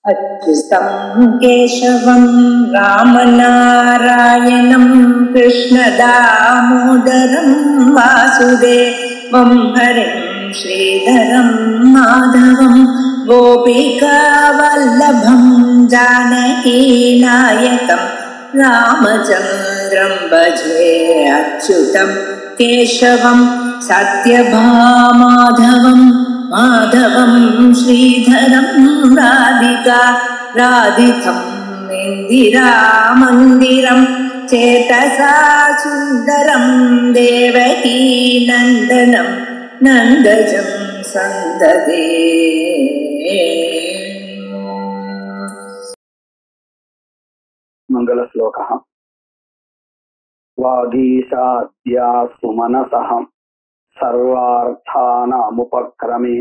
अच्युतं केशवं रामनारायणं कृष्णदामोदरं वासुदेवं हरिं श्रीधरं माधवं गोपिकावल्लभं जानकीनायकं रामचन्द्रं भजे। अच्युतं केशवं सत्यभामाधवं माधवं श्रीधरं राधिका राधितं इन्दिरामन्दिरं चेतसा सुन्दरं देवकी नन्दनं नन्दजं सन्ददे। मंगल श्लोक वागीशाद्या सुमनसः सर्वार्थानामुपक्रमे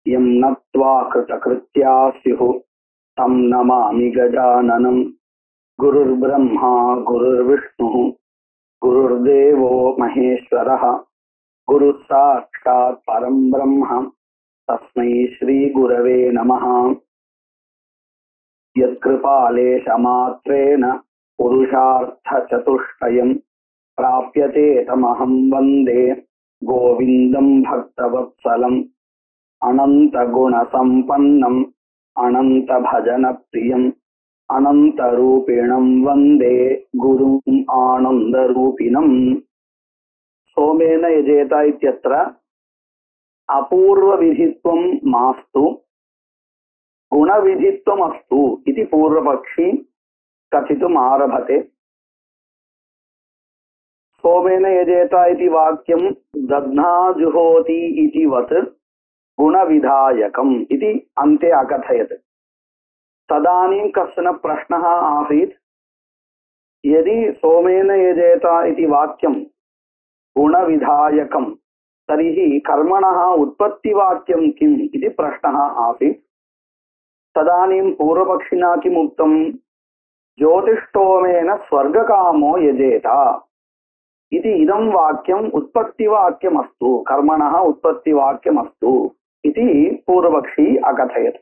यं नत्वा कृतकृत्या स्युः तं नमामि गजाननं। गुरुर्ब्रह्मा गुरुर्विष्णुः गुरुर्देवो महेश्वरः गुरुः साक्षात् परं ब्रह्म तस्मै श्री गुरवे नमः। यत्कृपालेशमात्रेण पुरुषार्थचतुष्टयं प्राप्यते तमहं वन्दे गोविन्दं भक्तवत्सलम्। अनन्तगुणसम्पन्नम् अनन्तभजनप्रियम् अनन्तरूपिणं वन्दे गुरुम् आनन्दरूपिणम्। सोमेन यजेत इत्यत्र अपूर्वविधित्वं मास्तु गुणविधित्वमस्तु इति पूर्वपक्षी कथितुम् आरभते। सोमेन यजेत इति वाक्यं दध्ना जुहोति इति वत् गुणविधायकम् इति अन्ते अकथयत्। तदानीं कश्चन प्रश्नः आसीत्, यदि सोमेन यजेत इति वाक्यं गुणविधायकं तर्हि कर्मणः उत्पत्तिवाक्यं किम् इति प्रश्नः आसीत्। तदानीं पूर्वपक्षिणा किम् उक्तं? ज्योतिष्टोमेन स्वर्गकामो यजेत इति इदं वाक्यम् उत्पत्तिवाक्यमस्तु, कर्मणः उत्पत्तिवाक्यमस्तु इति पूर्वपक्षी अकथयत्।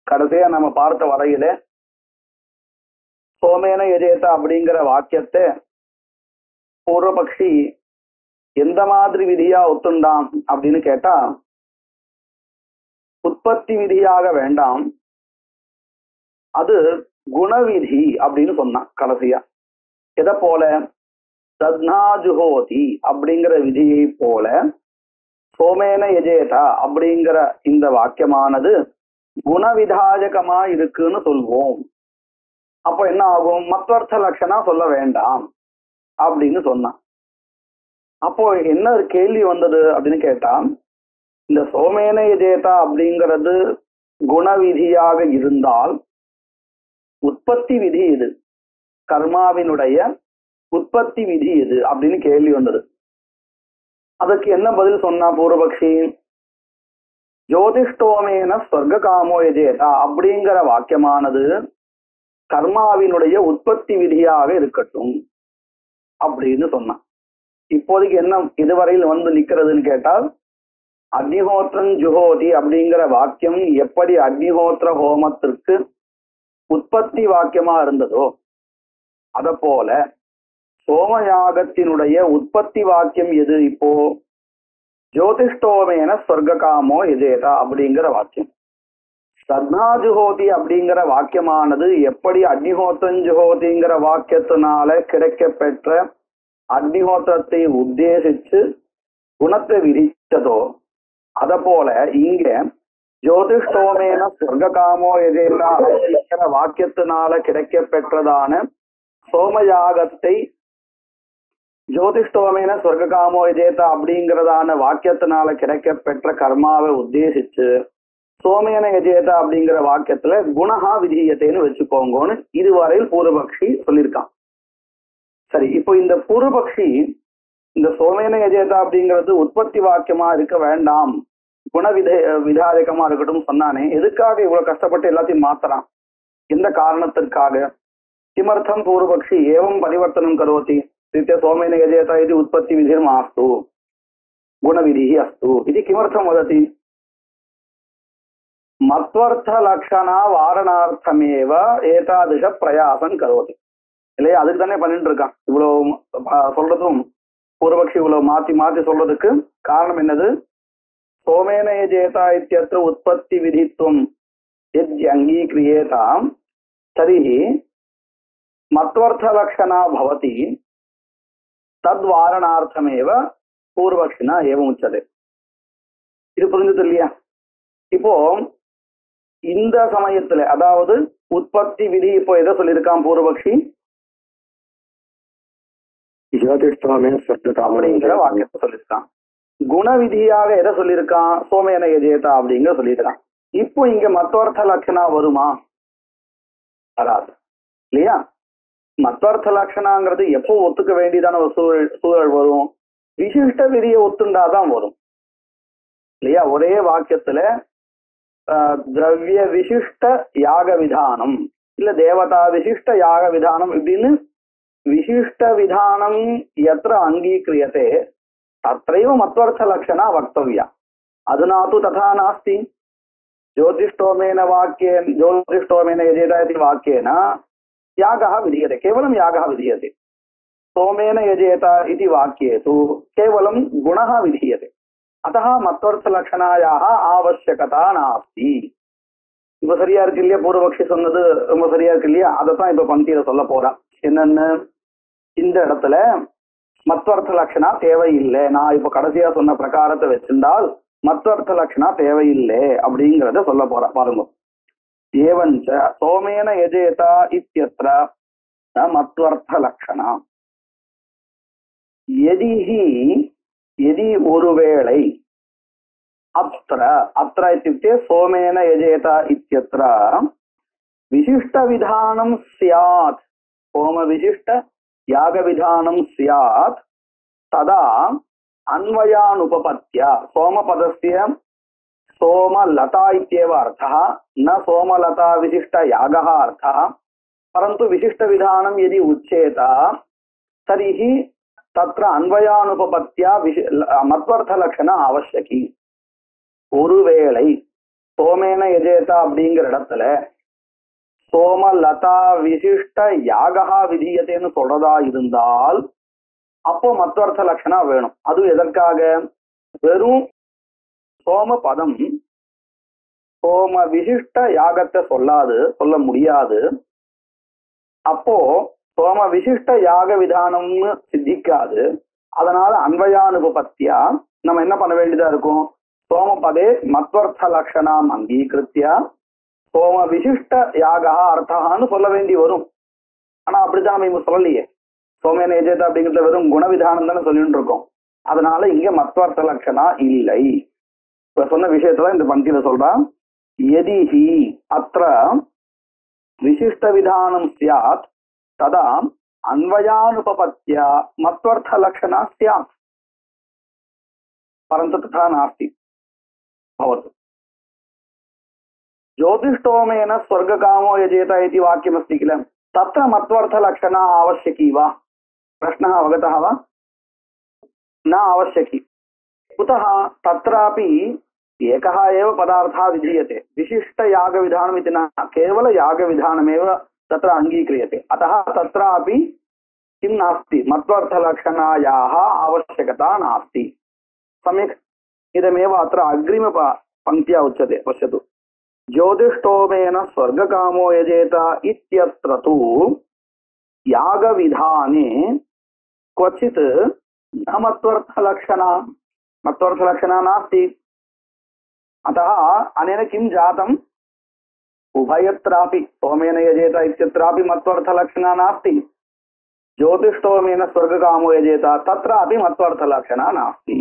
கடைசியா நம்ம பார்த்த வரையில சோமேன எஜேத அப்படிங்கிற வாக்கியத்தை பூர்வபக்ஷி எந்த மாதிரி விதியா ஒத்துண்டான் அப்படின்னு கேட்டா, உற்பத்தி விதியாக வேண்டாம், அது குணவிதி அப்படின்னு சொன்னான் கடைசியா. எதை போல? தத்னாஜுஹோதி அப்படிங்கிற விதியை போல சோமேன எஜேதா அப்படிங்கிற இந்த வாக்கியமானது குணவிதாயகமா இருக்குன்னு சொல்வோம். அப்போ என்ன ஆகும்? மத்வர்த்த லட்சணா சொல்ல வேண்டாம் அப்படின்னு சொன்னான். அப்போ என்ன ஒரு கேள்வி வந்தது அப்படின்னு கேட்டா, இந்த சோமேன எஜேதா அப்படிங்கிறது குணவிதியாக இருந்தால் உற்பத்தி விதி இது, கர்மாவினுடைய உற்பத்தி விதி இது அப்படின்னு கேள்வி வந்தது. அதுக்கு என்ன பதில் சொன்னா பூர்வபக்ஷி? ஜோதிஷ்டோமேன ஸ்வர்க காமோ யஜேதா அப்படிங்கிற வாக்கியமானது கர்மாவினுடைய உற்பத்தி விதியாக இருக்கட்டும் அப்படின்னு சொன்னான். இப்போதைக்கு என்ன இதுவரையில் வந்து நிக்கிறதுன்னு கேட்டால், அக்னிஹோத்திரன் ஜுஹோதி அப்படிங்கிற வாக்கியம் எப்படி அக்னிஹோத்திர ஹோமத்திற்கு உற்பத்தி வாக்கியமா இருந்ததோ அத போல சோமயாகத்தினுடைய உற்பத்தி வாக்கியம் எது? இப்போ ஜோதிஷ்டோமேன ஸ்வர்காமோ எஜேதா அப்படிங்கிற வாக்கியம். சத்னாஜுஹோதி அப்படிங்கிற வாக்கியமானது எப்படி அக்னிஹோத்திரஞ்சுஹோதிங்கிற வாக்கியத்தினால கிடைக்க பெற்ற அக்னிஹோத்திரத்தை உத்தேசிச்சு குணத்தை விதித்ததோ அத போல இங்க ஜோதிஷ்டோமேன ஸ்வர்காமோ எஜேதா அப்படிங்கிற வாக்கியத்தினால கிடைக்க பெற்றதான சோமயாகத்தை ஜோதிஷ்டோமேன ஸ்வர்காமோ யஜேதா அப்படிங்கிறதான வாக்கியத்தினால கிடைக்க பெற்ற கர்மாவை உத்தேசிச்சு சோமேன யஜேதா அப்படிங்கிற வாக்கியத்துல குணஹா விதீயத்தைன்னு வச்சுக்கோங்கன்னு இதுவரையில் பூர்வபக்ஷி சொல்லியிருக்கான். சரி, இப்போ இந்த பூர்வபக்ஷி இந்த சோமேன யஜேதா அப்படிங்கிறது உற்பத்தி வாக்கியமா இருக்க வேண்டாம், விதாயகமா இருக்கட்டும் சொன்னானே, எதுக்காக இவ்வளவு கஷ்டப்பட்டு எல்லாத்தையும் மாத்தறான்? எந்த காரணத்திற்காக? கிமர்த்தம் பூர்வபக்ஷி ஏவம் பரிவர்த்தனம் கரோதி சோமேன यजेत इति उत्पत्ति विधिर्मास्तु गुणविधिः अस्तु इति किमर्थं वदति? மத்வர்த்த லட்சணா வாரணார்த்தமேவ ஏதாதிஷ பிரயாசம் கரோதி இல்லையா? அதுக்கு தானே பண்ணிட்டு இருக்கான். இவ்வளவு சொல்றதும் பூர்வபக்ஷி இவ்வளவு மாத்தி மாத்தி சொல்றதுக்கு காரணம் என்னது? சோமேன யஜேதா இத்யத்ர உற்பத்தி விதித்வம் யத் அங்கீக்ரியேதாம் தரிஹி மத்வர்த்த லட்சணா பவதி தத்வாரணார்த்தமேவ பூர்வபக்ஷினா ஏவம் உச்சதே. இது புரிஞ்சது இல்லையா? இப்போ இந்த சமயத்துல அதாவது உற்பத்தி விதி இப்போ எதை சொல்லியிருக்கான் பூர்வபக்ஷி? அப்படிங்கிற வாக்கியத்தை சொல்லியிருக்கான். குண விதியாக எதை சொல்லியிருக்கான்? சோமேன யஜேதா அப்படிங்கிற சொல்லியிருக்கான். இப்போ இங்க மத்வர்த்த லட்சணா வருமா? வராது இல்லையா? மத்வர்த்த லட்சணாங்கிறது எப்போ ஒத்துக்க வேண்டியதான ஒரு சூழல் வரும்? விசிஷ்ட விதியை ஒத்துண்டாதான் வரும் இல்லையா? ஒரே வாக்கியத்துல திரவிய விசிஷ்ட யாக விதானம் இல்ல தேவதா விசிஷ்ட யாக விதானம் இப்படின்னு விசிஷ்ட விதானம் எத்திர அங்கீக்ரியதே தத்ரைவ மத்வர்த்த லட்சணா வக்தவ்யா. அதுனா து ததா நாஸ்தி. ज्योतिष्टोमेन वाक्येन ज्योतिष्टोमेन यजेता इति वाक्येन यागः विधीयते, केवलं यागः विधीयते. सोमेन यजेता इति वाक्ये तु केवलं गुणः विधीयते. अतः मत्वर्थलक्षणायाः आवश्यकता नास्ति. இப்போ சரியா இருக்கு இல்லையா? பூர்வபக்ஷி சொன்னது ரொம்ப சரியா இருக்கு இல்லையா? அதைத்தான் இப்ப பந்தியில சொல்ல போறான். என்னன்னு, இந்த இடத்துல மத்வர்த்த லட்சணா தேவையில்லை. நான் இப்ப கடைசியா சொன்ன பிரகாரத்தை வச்சிருந்தால் மத்வர்த்த லட்சணா தேவையில்லை அப்படிங்கிறத சொல்ல போற பாருங்க. ஏவஞ்ச சோமேன யஜேதா இத்யத்ர மத்வர்த்த லட்சணா யதி ஒருவேளை அத்ர அத்ர இத்யுக்தே சோமேன யஜேதா இத்யத்ர விசிஷ்ட விதானம் ஸ்யாத், சோம விசிஷ்ட யாக விதானம் ஸ்யாத் ததா अन्वयानुपपत्या सोमपदस्य सोमलता इत्येव अर्थः, न सोमलता विशिष्ट यागः अर्थः. परन्तु विशिष्ट विधानं यदि उच्येत तर्हि तत्र अन्वयानुपपत्या मत्वर्थलक्षण आवश्यकी. ஒருவேளை சோமேன யஜேதா அப்படிங்கிற இடத்துல சோமலதா விசிஷ்ட யாகா விதியத்தைன்னு சொல்றதா இருந்தால் அப்போ மத்வர்த்த லட்சணா வேணும். அது எதற்காக? வெறும் சோம பதம் சோம விசிஷ்ட யாகத்தை சொல்ல முடியாது. அப்போ சோம விசிஷ்ட யாக விதானம்னு சித்திக்காது. அதனால அன்வயானுபத்தியா நம்ம என்ன பண்ண வேண்டியதா இருக்கும்? சோமபதே மத்வர்த்த லட்சணாம் அங்கீகிருத்தியா சோம விசிஷ்ட யாகா அர்த்தான்னு சொல்ல வேண்டி வரும். ஆனா அப்படித்தான் நம்ம இங்க சொல்லலையே. சோமேன யஜேதா அப்படிங்கிறத வெறும் குணவிதானம் தானே சொல்லிட்டு இருக்கோம். அதனால இங்க மத்வர்த்த லட்சணா இல்லை. இப்ப சொன்ன விஷயத்தான் இந்த பந்தியில சொல்றான். யதிஹி அத்ர விசிஷ்ட விதானம் ஸ்யாத் ததா அன்வயானுபபத்யா மத்வர்த்த லட்சணா ஸ்யாத். परन्तु तथा नास्ति. भवतु ज्योतिष्टोमेन स्वर्गकामो यजेत इति वाक्यमस्ति किल, तत्र मत्वर्थलक्षणा आवश्यकी वा? प्रश्नः अवगतः वा? न आवश्यकी. कुतः? तत्रापि एकः एव पदार्थः विधीयते. विशिष्टयागविधानम् इति न, केवलयागविधानमेव तत्र अङ्गीक्रियते. अतः तत्रापि किं नास्ति? मत्वर्थलक्षणायाः आवश्यकता नास्ति. सम्यक्. इदमेव अत्र अग्रिम पंक्त्या उच्यते. पश्यतु. ज्योतिष्टोमेन स्वर्गकामो यजेत इत्यत्र तु यागविधाने क्वचित् न मत्वर्थलक्षणा नास्ति. अतः अनेन किं जातम्? उभयत्रापि सोमेन यजेत इत्यत्रापि मत्वर्थलक्षणा नास्ति. ज्योतिष्टोमेन स्वर्गकामो यजेत तत्रापि मत्वर्थलक्षणा नास्ति.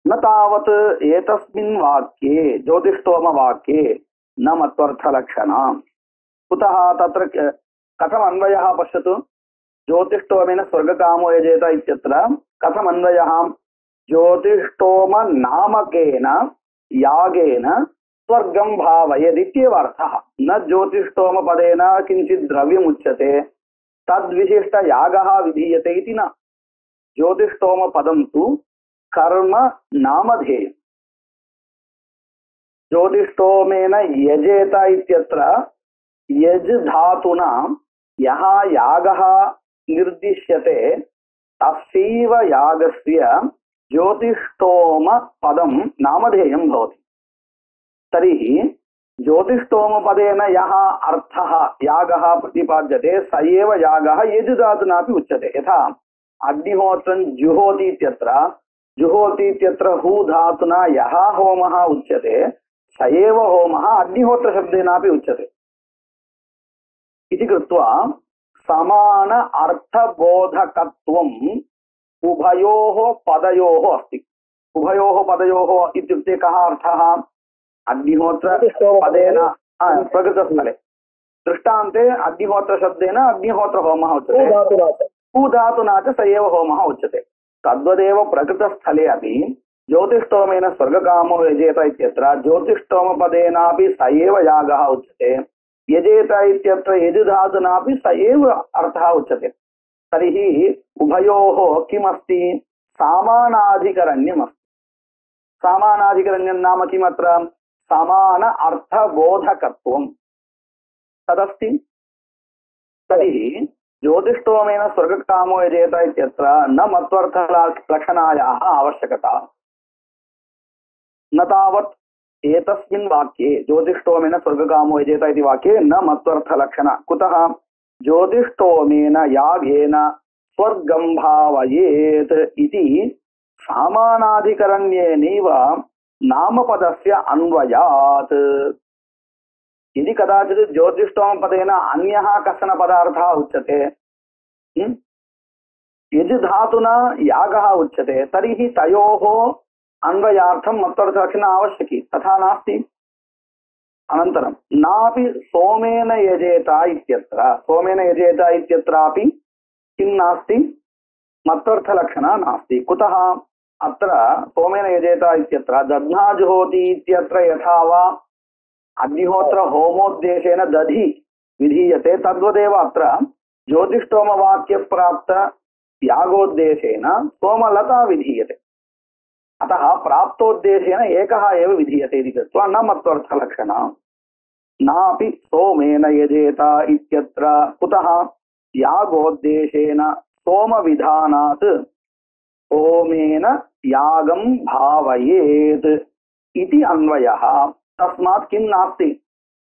न तावत् एतस्मिन् वाक्ये ज्योतिष्टोम वाक्ये न मत्वर्थलक्षणा. कुतः? तत्र कथम् अन्वयः? पश्यतु. ज्योतिष्टोमेन स्वर्गकामो यजेत इत्यत्र कथम् अन्वयः? ज्योतिष्टोम नामकेन यागेन स्वर्गं भावयदित्येव अर्थः. न ज्योतिष्टोम पदेन किञ्चित् द्रव्यम् उच्यते तद्विशिष्ट यागः विधीयते इति न. ज्योतिष्टोम पदं तु कर्म नामधेयम्. ज्योतिष्टोमेन यजेत इत्यत्र यज् धातुना यः यागः निर्दिश्यते तस्यैव यागस्य ज्योतिष्टोम पदं नामधेयं भवति। तर्हि ज्योतिष्टोमपदेन यः अर्थः यागः प्रतिपाद्यते स एव यागः यज् धातुनापि उच्यते। यथा अग्निहोत्रं जुहोति इत्यत्र हू धातुना यः होमः उच्यते स एव होमः अग्निहोत्रशब्देनापि उच्यते इति कृत्वा समान अर्थबोधकत्वम् उभयोः पदयोः अस्ति। उभयोः पदयोः इत्युक्ते कः अर्थः? अग्निहोत्र पदेन प्रकृतस्थले दृष्टान्ते अग्निहोत्रशब्देन अग्निहोत्रहोमः उच्यते, हू धातुना च स एव होमः उच्यते। तद्वदेव प्रकृतस्थले अपि ज्योतिष्टोमेन स्वर्गकामो यजेत इत्यत्र ज्योतिष्टोमपदेनापि स एव यागः उच्यते, यजेत इत्यत्र यज् धातुनापि स एव अर्थः उच्यते। तर्हि उभयोः किमस्ति? सामानाधिकरण्यमस्ति। सामानाधिकरण्यं नाम किमत्र? समान अर्थबोधकत्वं तदस्ति। तर्हि ज्योतिष्टोमेन स्वर्गकामो यजेत इत्यत्र न मत्वर्थलक्षणायाः आवश्यकता न तावत् एतस्मिन् वाक्ये ज्योतिष्टोमेन स्वर्गकामो यजेत इति वाक्ये न मत्वर्थलक्षण। कुतः? ज्योतिष्टोमेन यागेन स्वर्गं भावयेत् इति सामानाधिकरण्येनैव नामपदस्य अन्वयात्। यदि कदाचित् ज्योतिष्टोमपदेन अन्यः कश्चन पदार्थः उच्यते, यज् धातुना यागः उच्यते, तर्हि तयोः अन्वयार्थं मत्वर्थलक्षणम् आवश्यकी। तथा नास्ति। अनन्तरं नापि सोमेन यजेत इत्यत्र, सोमेन यजेत इत्यत्रापि किं नास्ति? मत्वर्थलक्षणा नास्ति। कुतः? अत्र सोमेन यजेत इत्यत्र दध्ना जुहोति इत्यत्र यथा वा अग्निहोत्र होमोद्देशेन दधि विधीयते तद्वदेव अत्र ज्योतिष्टोमवाक्य प्राप्त यागोद्देशेन सोमलता विधीयते। अतः प्राप्तोद्देशेन एकः एव विधीयते इति कृत्वा न मत्वर्थलक्षणा। नापि सोमेन यजेत इत्यत्र कुतः? यागोद्देशेन सोमविधानात् सोमेन यागं भावयेत् इति अन्वयः। तस्मात् किं नास्ति?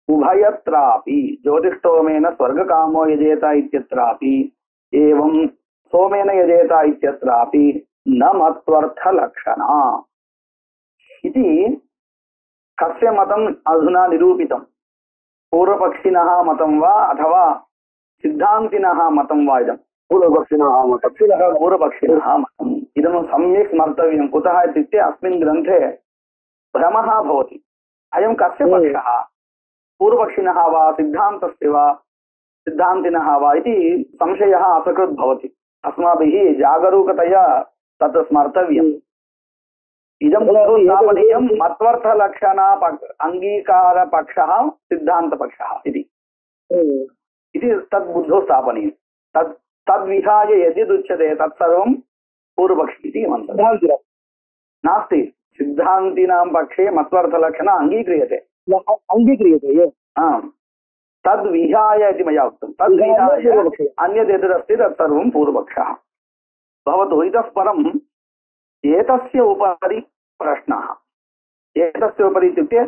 उभयत्रापि ज्योतिष्टोमेन स्वर्गकामो यजेत इत्यत्रापि एवं सोमेन यजेत इत्यत्रापि न मत्वर्थलक्षणा इति कस्य मतम् अधुना निरूपितं? पूर्वपक्षिणः मतं वा अथवा सिद्धान्तिनः मतं वा? इदं पूर्वपक्षिणः मतम्। इदं सम्यक् स्मर्तव्यं। कुतः इत्युक्ते अस्मिन् ग्रन्थे भ्रमः भवति। अयं कस्य पक्षः? पूर्वपक्षिणः वा सिद्धान्तस्य वा सिद्धान्तिनः वा इति संशयः असकृत् भवति। अस्माभिः जागरूकतया तत् स्मर्तव्यम्। इदं स्थापनीयं मत्वर्थलक्षण अङ्गीकारपक्षः सिद्धान्तपक्षः इति तद्बुद्धौ स्थापनीयं। तद्विहाय यद्यदुच्यते तत्सर्वं पूर्वपक्षी इति मन्त्रः नास्ति। सिद्धान्तिनां पक्षे मत्वर्थलक्षण अङ्गीक्रियते। तद्विहाय इति मया उक्तं। तद्विहाय अन्यद् यदस्ति तत्सर्वं पूर्वपक्षः भवतु। इतः परम् एतस्य उपरि प्रश्नः। एतस्य उपरि इत्युक्ते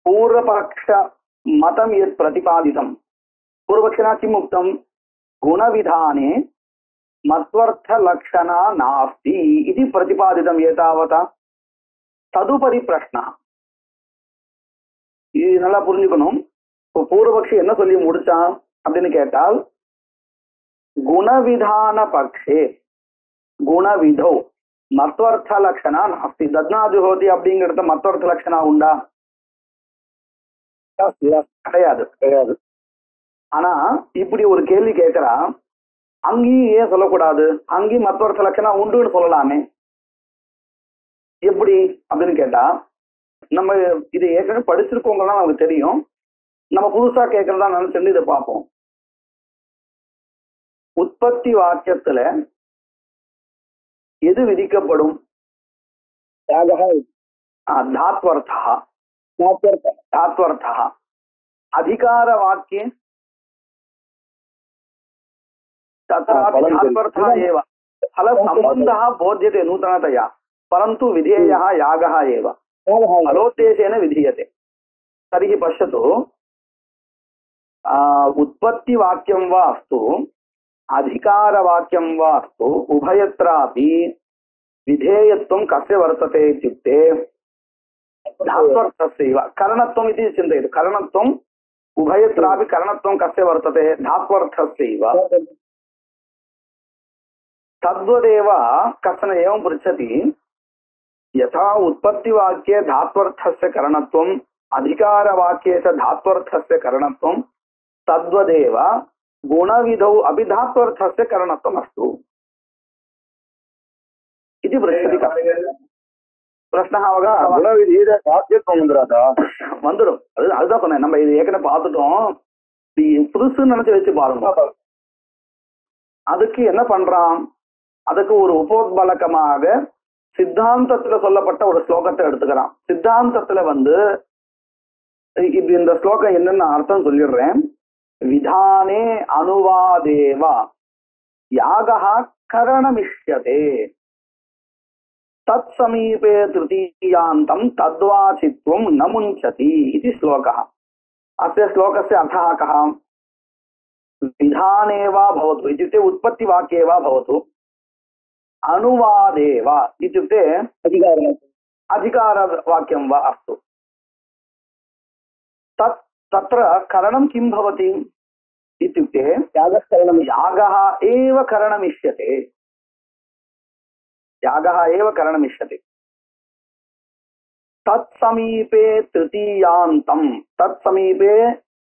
पूर्वपक्षमतं यत् प्रतिपादितं, पूर्वपक्षिणा किम् उक्तं? गुणविधाने मत्वर्थलक्षणा नास्ति इति प्रतिपादितं एतावता। तदुपरि प्रश्नः. இது நல்லா புரிஞ்சுக்கணும். பூர்வபக்ஷி என்ன சொல்லி முடிச்சான் அப்படின்னு கேட்டால், குணவிதான பக்ஷே குணவிதோ மத்வர்த்த லட்சணா நாஸ்தி. தத்னாஜுஹோதி அப்படிங்கிறத மத்வர்த்த லட்சணா உண்டா? கிடையாது. ஆனா இப்படி ஒரு கேள்வி கேட்கிறான், அங்கேயும் ஏன் சொல்லக்கூடாது? அங்கேயும் மத்வர்த்த லட்சணா உண்டுன்னு சொல்லலாமே, எப்படி அப்படின்னு கேட்டா, நம்ம இது ஏற்கனவே படிச்சிருக்கோங்கலாம் நமக்கு தெரியும். நம்ம புதுசா கேட்கறதா நினைச்சு இதை பார்ப்போம். உற்பத்தி வாக்கியத்துல எது விதிக்கப்படும்? தாத்வர்த்தா. धात्वर्थः अधिकारवाक्ये तत्रापि धात्वर्थः एव फलसम्बन्धः बोध्यते नूतनतया परन्तु विधेयः यागः एव फलोद्देशेन विधीयते। तर्हि पश्यतु उत्पत्तिवाक्यं वा अस्तु अधिकारवाक्यं वा अस्तु उभयत्रापि विधेयत्वं कस्य वर्तते इत्युक्ते धात्वर्थस्यैव। करणत्वम् इति चिन्तयतु, करणत्वम् उभयत्रापि करणत्वं कस्य वर्तते धात्वर्थस्यैव। तद्वदेव कश्चन एवं पृच्छति यथा उत्पत्तिवाक्ये धात्वर्थस्य करणत्वम् अधिकारवाक्ये च धात्वर्थस्य करणत्वं तद्वदेव गुणविधौ अपि धात्वर्थस्य करणत्वम् अस्तु इति पृच्छति। प्रश्नः குணவிதியில சாத்தியத்துவம் வந்துடும். அதுதான் சொன்னேன், நம்ம இது ஏற்கனவே பார்த்துட்டோம். புதுசுன்னு நினைச்சு வச்சு பாருங்க. அதுக்கு என்ன பண்றான், அதுக்கு ஒரு உபோத்பலகமாக சித்தாந்தத்துல சொல்லப்பட்ட ஒரு ஸ்லோகத்தை எடுத்துக்கிறான். சித்தாந்தத்துல இது இந்த ஸ்லோகம் என்னன்னு அர்த்தம் சொல்லிடுறேன். விதானே அனுவாதேவா யாகா கரணமிஷ்யதே தத் சமீபே திருத்தீயாந்தம் தத்வாசித்வம் ந முஞ்சதி इति श्लोकः। अस्य श्लोकस्य अर्थः कः? विधाने वा भवतु इत्युक्ते उत्पत्तिवाक्ये वा भवतु अनुवादे वा इत्युक्ते अधिकारवाक्यं वा अस्तु तत्र करणं किं भवति इत्युक्ते यागः एव करणमिष्यते। यागः एव करणमिष्यते। तत्समीपे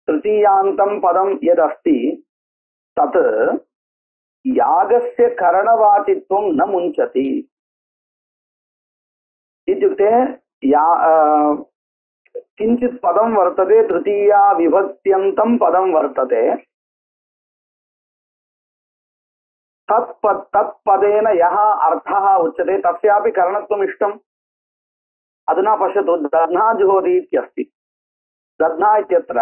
तृतीयान्तं पदं यदस्ति तत् यागस्य करणवाचित्वं न मुञ्चति। इत्युक्ते किञ्चित् पदं वर्तते, तृतीया विभक्त्यन्तं पदं वर्तते, तत्पदेन यः अर्थः उच्यते तस्यापि करणत्वम् इष्टम्। अधुना पश्यतु, दध्ना जुहोति इत्यस्ति। दध्ना इत्यत्र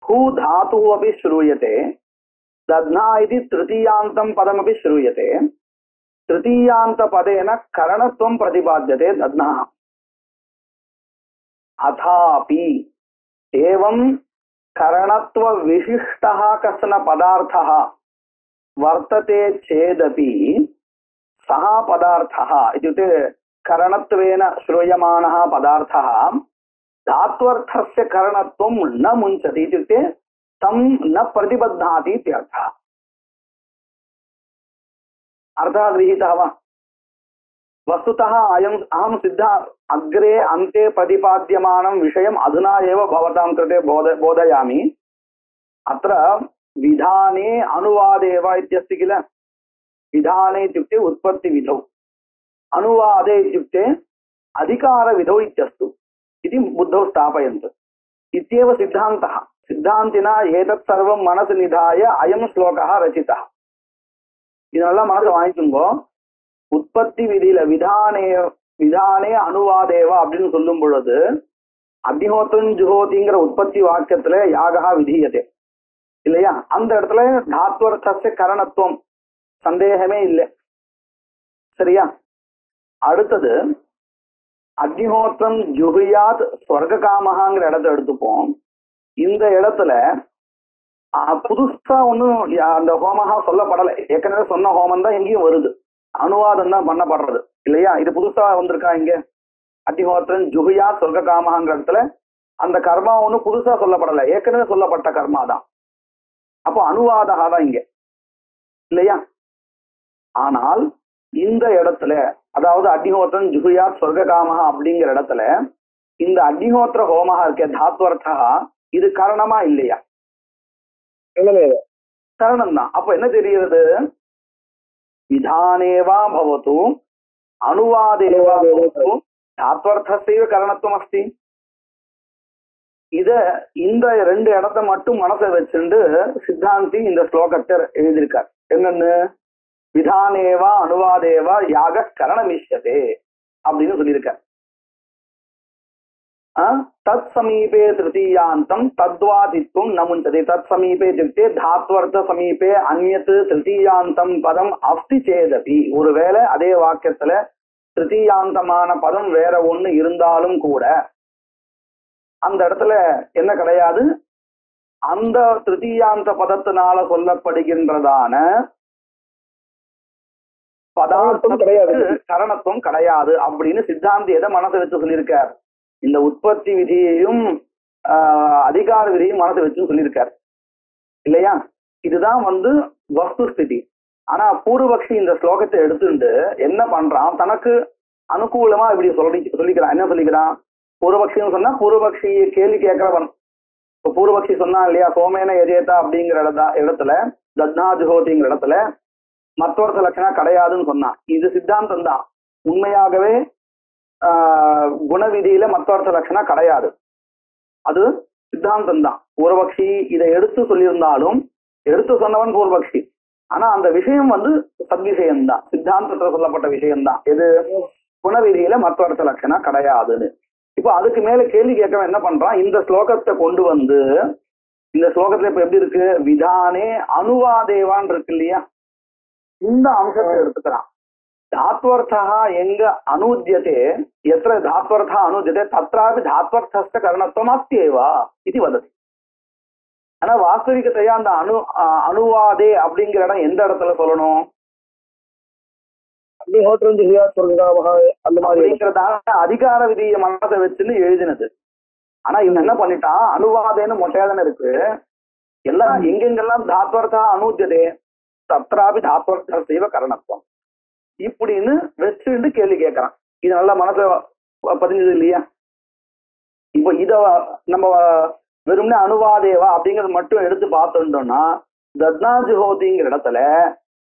हू धातुः अपि श्रूयते, दध्ना इति तृतीयान्तं पदमपि श्रूयते। तृतीयान्तपदेन करणत्वं प्रतिपाद्यते दध्नः। अथापि एवं करणत्वविशिष्टः कश्चन पदार्थः वर्तते चेदपि सः पदार्थः इत्युक्ते करणत्वेन श्रूयमाणः पदार्थः धात्वर्थस्य करणत्वं न मुञ्चति इत्युक्ते तं न प्रतिबध्नाति इत्यर्थः। अर्थः गृहीतः वा? वस्तुतः अहं सिद्ध अग्रे अन्ते प्रतिपाद्यमानं विषयम् अधुना एव भवतां कृते बोधयामि। अत्र विधाने अनुवादे वा इत्यस्ति किल। विधाने इत्युक्ते उत्पत्तिविधौ, अनुवादे इत्युक्ते अधिकारविधौ इत्यस्तु इति बुद्धौ स्थापयन्तु इत्येव सिद्धान्तः। सिद्धान्तिना एतत् सर्वं मनसि निधाय अयं श्लोकः रचितः। இதெல்லாம் மனசு வாங்கிக்குங்கோ. உற்பத்தி விதியில விதானே அனுவாதேவா அப்படின்னு சொல்லும் பொழுது அக்னிஹோத்திரம் ஜுஹோதிங்கிற உற்பத்தி வாக்கியத்துல யாகா விதீயதே இல்லையா? அந்த இடத்துல தாத்வர்த்தஸ்ய கரணத்துவம் சந்தேகமே இல்லை. சரியா? அடுத்தது அக்னிஹோத்திரம் ஜுஹியாத் ஸ்வர்க காமஹாங்கிற இடத்த எடுத்துப்போம். இந்த இடத்துல புதுசா ஒன்னும் அந்த ஹோமஹா சொல்லப்படலை. ஏற்கனவே சொன்ன ஹோமம் தான் எங்கேயும் வருது, அனுவாதம் தான் பண்ணப்படுறது இல்லையா? இது புதுசா வந்திருக்கா இங்க? அக்னிஹோத்திரம் ஜுஹியாத் ஸ்வர்க காமஹாங்கிற இடத்துல அந்த கர்மா ஒன்னும் புதுசா சொல்லப்படலை, ஏற்கனவே சொல்லப்பட்ட கர்மா தான். அப்போ அனுவாதா தான் இங்க இல்லையா? ஆனால் இந்த இடத்துல, அதாவது அக்னிஹோத்திரம் ஜுஹியாத் ஸ்வர்க காமஹா அப்படிங்கிற இடத்துல இந்த அக்னிஹோத்திர ஹோமஹா இருக்க தாத்வர்த்தா இது காரணமா இல்லையா? கரணம் தான். அப்ப என்ன தெரிகிறது? விதானேவா பவது அனுவாதேவா பவது தாத்வர்த்தஸ்ய கரணத்துவம் அஸ்தி. இந்த ரெண்டு இடத்த மட்டும் மனசை வச்சுட்டு சித்தாந்தி இந்த ஸ்லோகத்தை எழுதியிருக்கார். என்னன்னு? விதானேவா அனுவாதேவா யாக கரணமிஷ்யதே அப்படின்னு சொல்லியிருக்கார். தத் சமீபே திருத்தீயாந்தம் தத்வாதித்வம் ந முஞ்சதி. தத் சமீபே இत्युक्ते தாத்வர்த்த சமீபே அந்யத் திருத்தீயாந்தம் பதம் அஸ்தி சேதபி. ஒருவேளை அதே வாக்கியத்துல திருத்தீயாந்தமான பதம் வேற ஒண்ணு இருந்தாலும் கூட அந்த இடத்துல என்ன கிடையாது, அந்த திருத்தீயாந்த பதத்தினால சொல்லப்படுகின்றதான பதார்த்தம் கிடையாது, கரணத்துவம் கிடையாது அப்படின்னு சித்தாந்தி எதை மனசை வச்சு சொல்லியிருக்கார்? இந்த உற்பத்தி விதியையும் அதிகார விதியையும் மனசை வச்சு சொல்லியிருக்கார் இல்லையா? இதுதான் வஸ்து ஸ்திதி. ஆனா பூர்வபக்ஷி இந்த ஸ்லோகத்தை எடுத்துட்டு என்ன பண்றான், தனக்கு அனுகூலமா இப்படி சொல்லிக்கிறான். என்ன சொல்லிக்கிறான்? பூர்வபக்ஷின்னு சொன்னா பூர்வபக்ஷியை கேள்வி கேட்கிறவன். இப்ப பூர்வபக்ஷி சொன்னா இல்லையா, சோமேன எஜேதா அப்படிங்கிற இடத்துல தத்னாஜுஹோதிங்கிற இடத்துல மற்றொருத்த லட்சணம் கிடையாதுன்னு சொன்னான். இது சித்தாந்தம் தான். உண்மையாகவே குணவிதியில மற்றொருத்த லட்சணம் கிடையாது, அது சித்தாந்தம் தான். பூர்வபக்ஷி இதை எடுத்து சொல்லியிருந்தாலும் எடுத்து சொன்னவன் பூர்வபக்ஷி. ஆனா அந்த விஷயம் சத்விஷயம்தான், சித்தாந்தத்துல சொல்லப்பட்ட விஷயம்தான். எது? குணவிதியில மற்றொருத்த லட்சணம் கிடையாதுன்னு. இப்போ அதுக்கு மேல கேள்வி கேட்கவன் என்ன பண்றான், இந்த ஸ்லோகத்தை கொண்டு இந்த ஸ்லோகத்துல இப்ப எப்படி இருக்கு, விதானே அனுவாதேவான் இருக்கு இல்லையா, இந்த அம்சத்தை எடுத்துக்கிறான். தாத்வர்த்தா எங்க அனுஜ்யதே, எத்திர தாத்வர்த்தா அனுஜ்யதே தத்ராபி தாத்வர்த்தஸ்த கரணத்துவம் அஸ்தியேவா இது வததி. ஆனா வாஸ்தவிகத்தையா அந்த அனுவாதே அப்படிங்கிற இடம் எந்த இடத்துல சொல்லணும்? அந்த மாதிரிங்கிறதான அதிகார விதியை மனதை வச்சுன்னு எழுதினது. ஆனா இவன் என்ன பண்ணிட்டான், அனுவாதேன்னு மொட்டையாதானே இருக்கு, எல்லாம் எங்கெங்கெல்லாம் தாத்வர்த்தா அனுஜ்யதே தத்ராபி தாத்வர்த்த செய்வ கரணத்துவம் இப்படின்னு வச்சுட்டு கேள்வி கேட்கறான். இது நல்லா மனசை பதிஞ்சது இல்லையா? இப்போ இத நம்ம வெறும்னே அனுவாதேவா அப்படிங்கறது மட்டும் எடுத்து பார்த்துட்டோம்னா, தத்னாஜுஹோதிங்கிற இடத்துல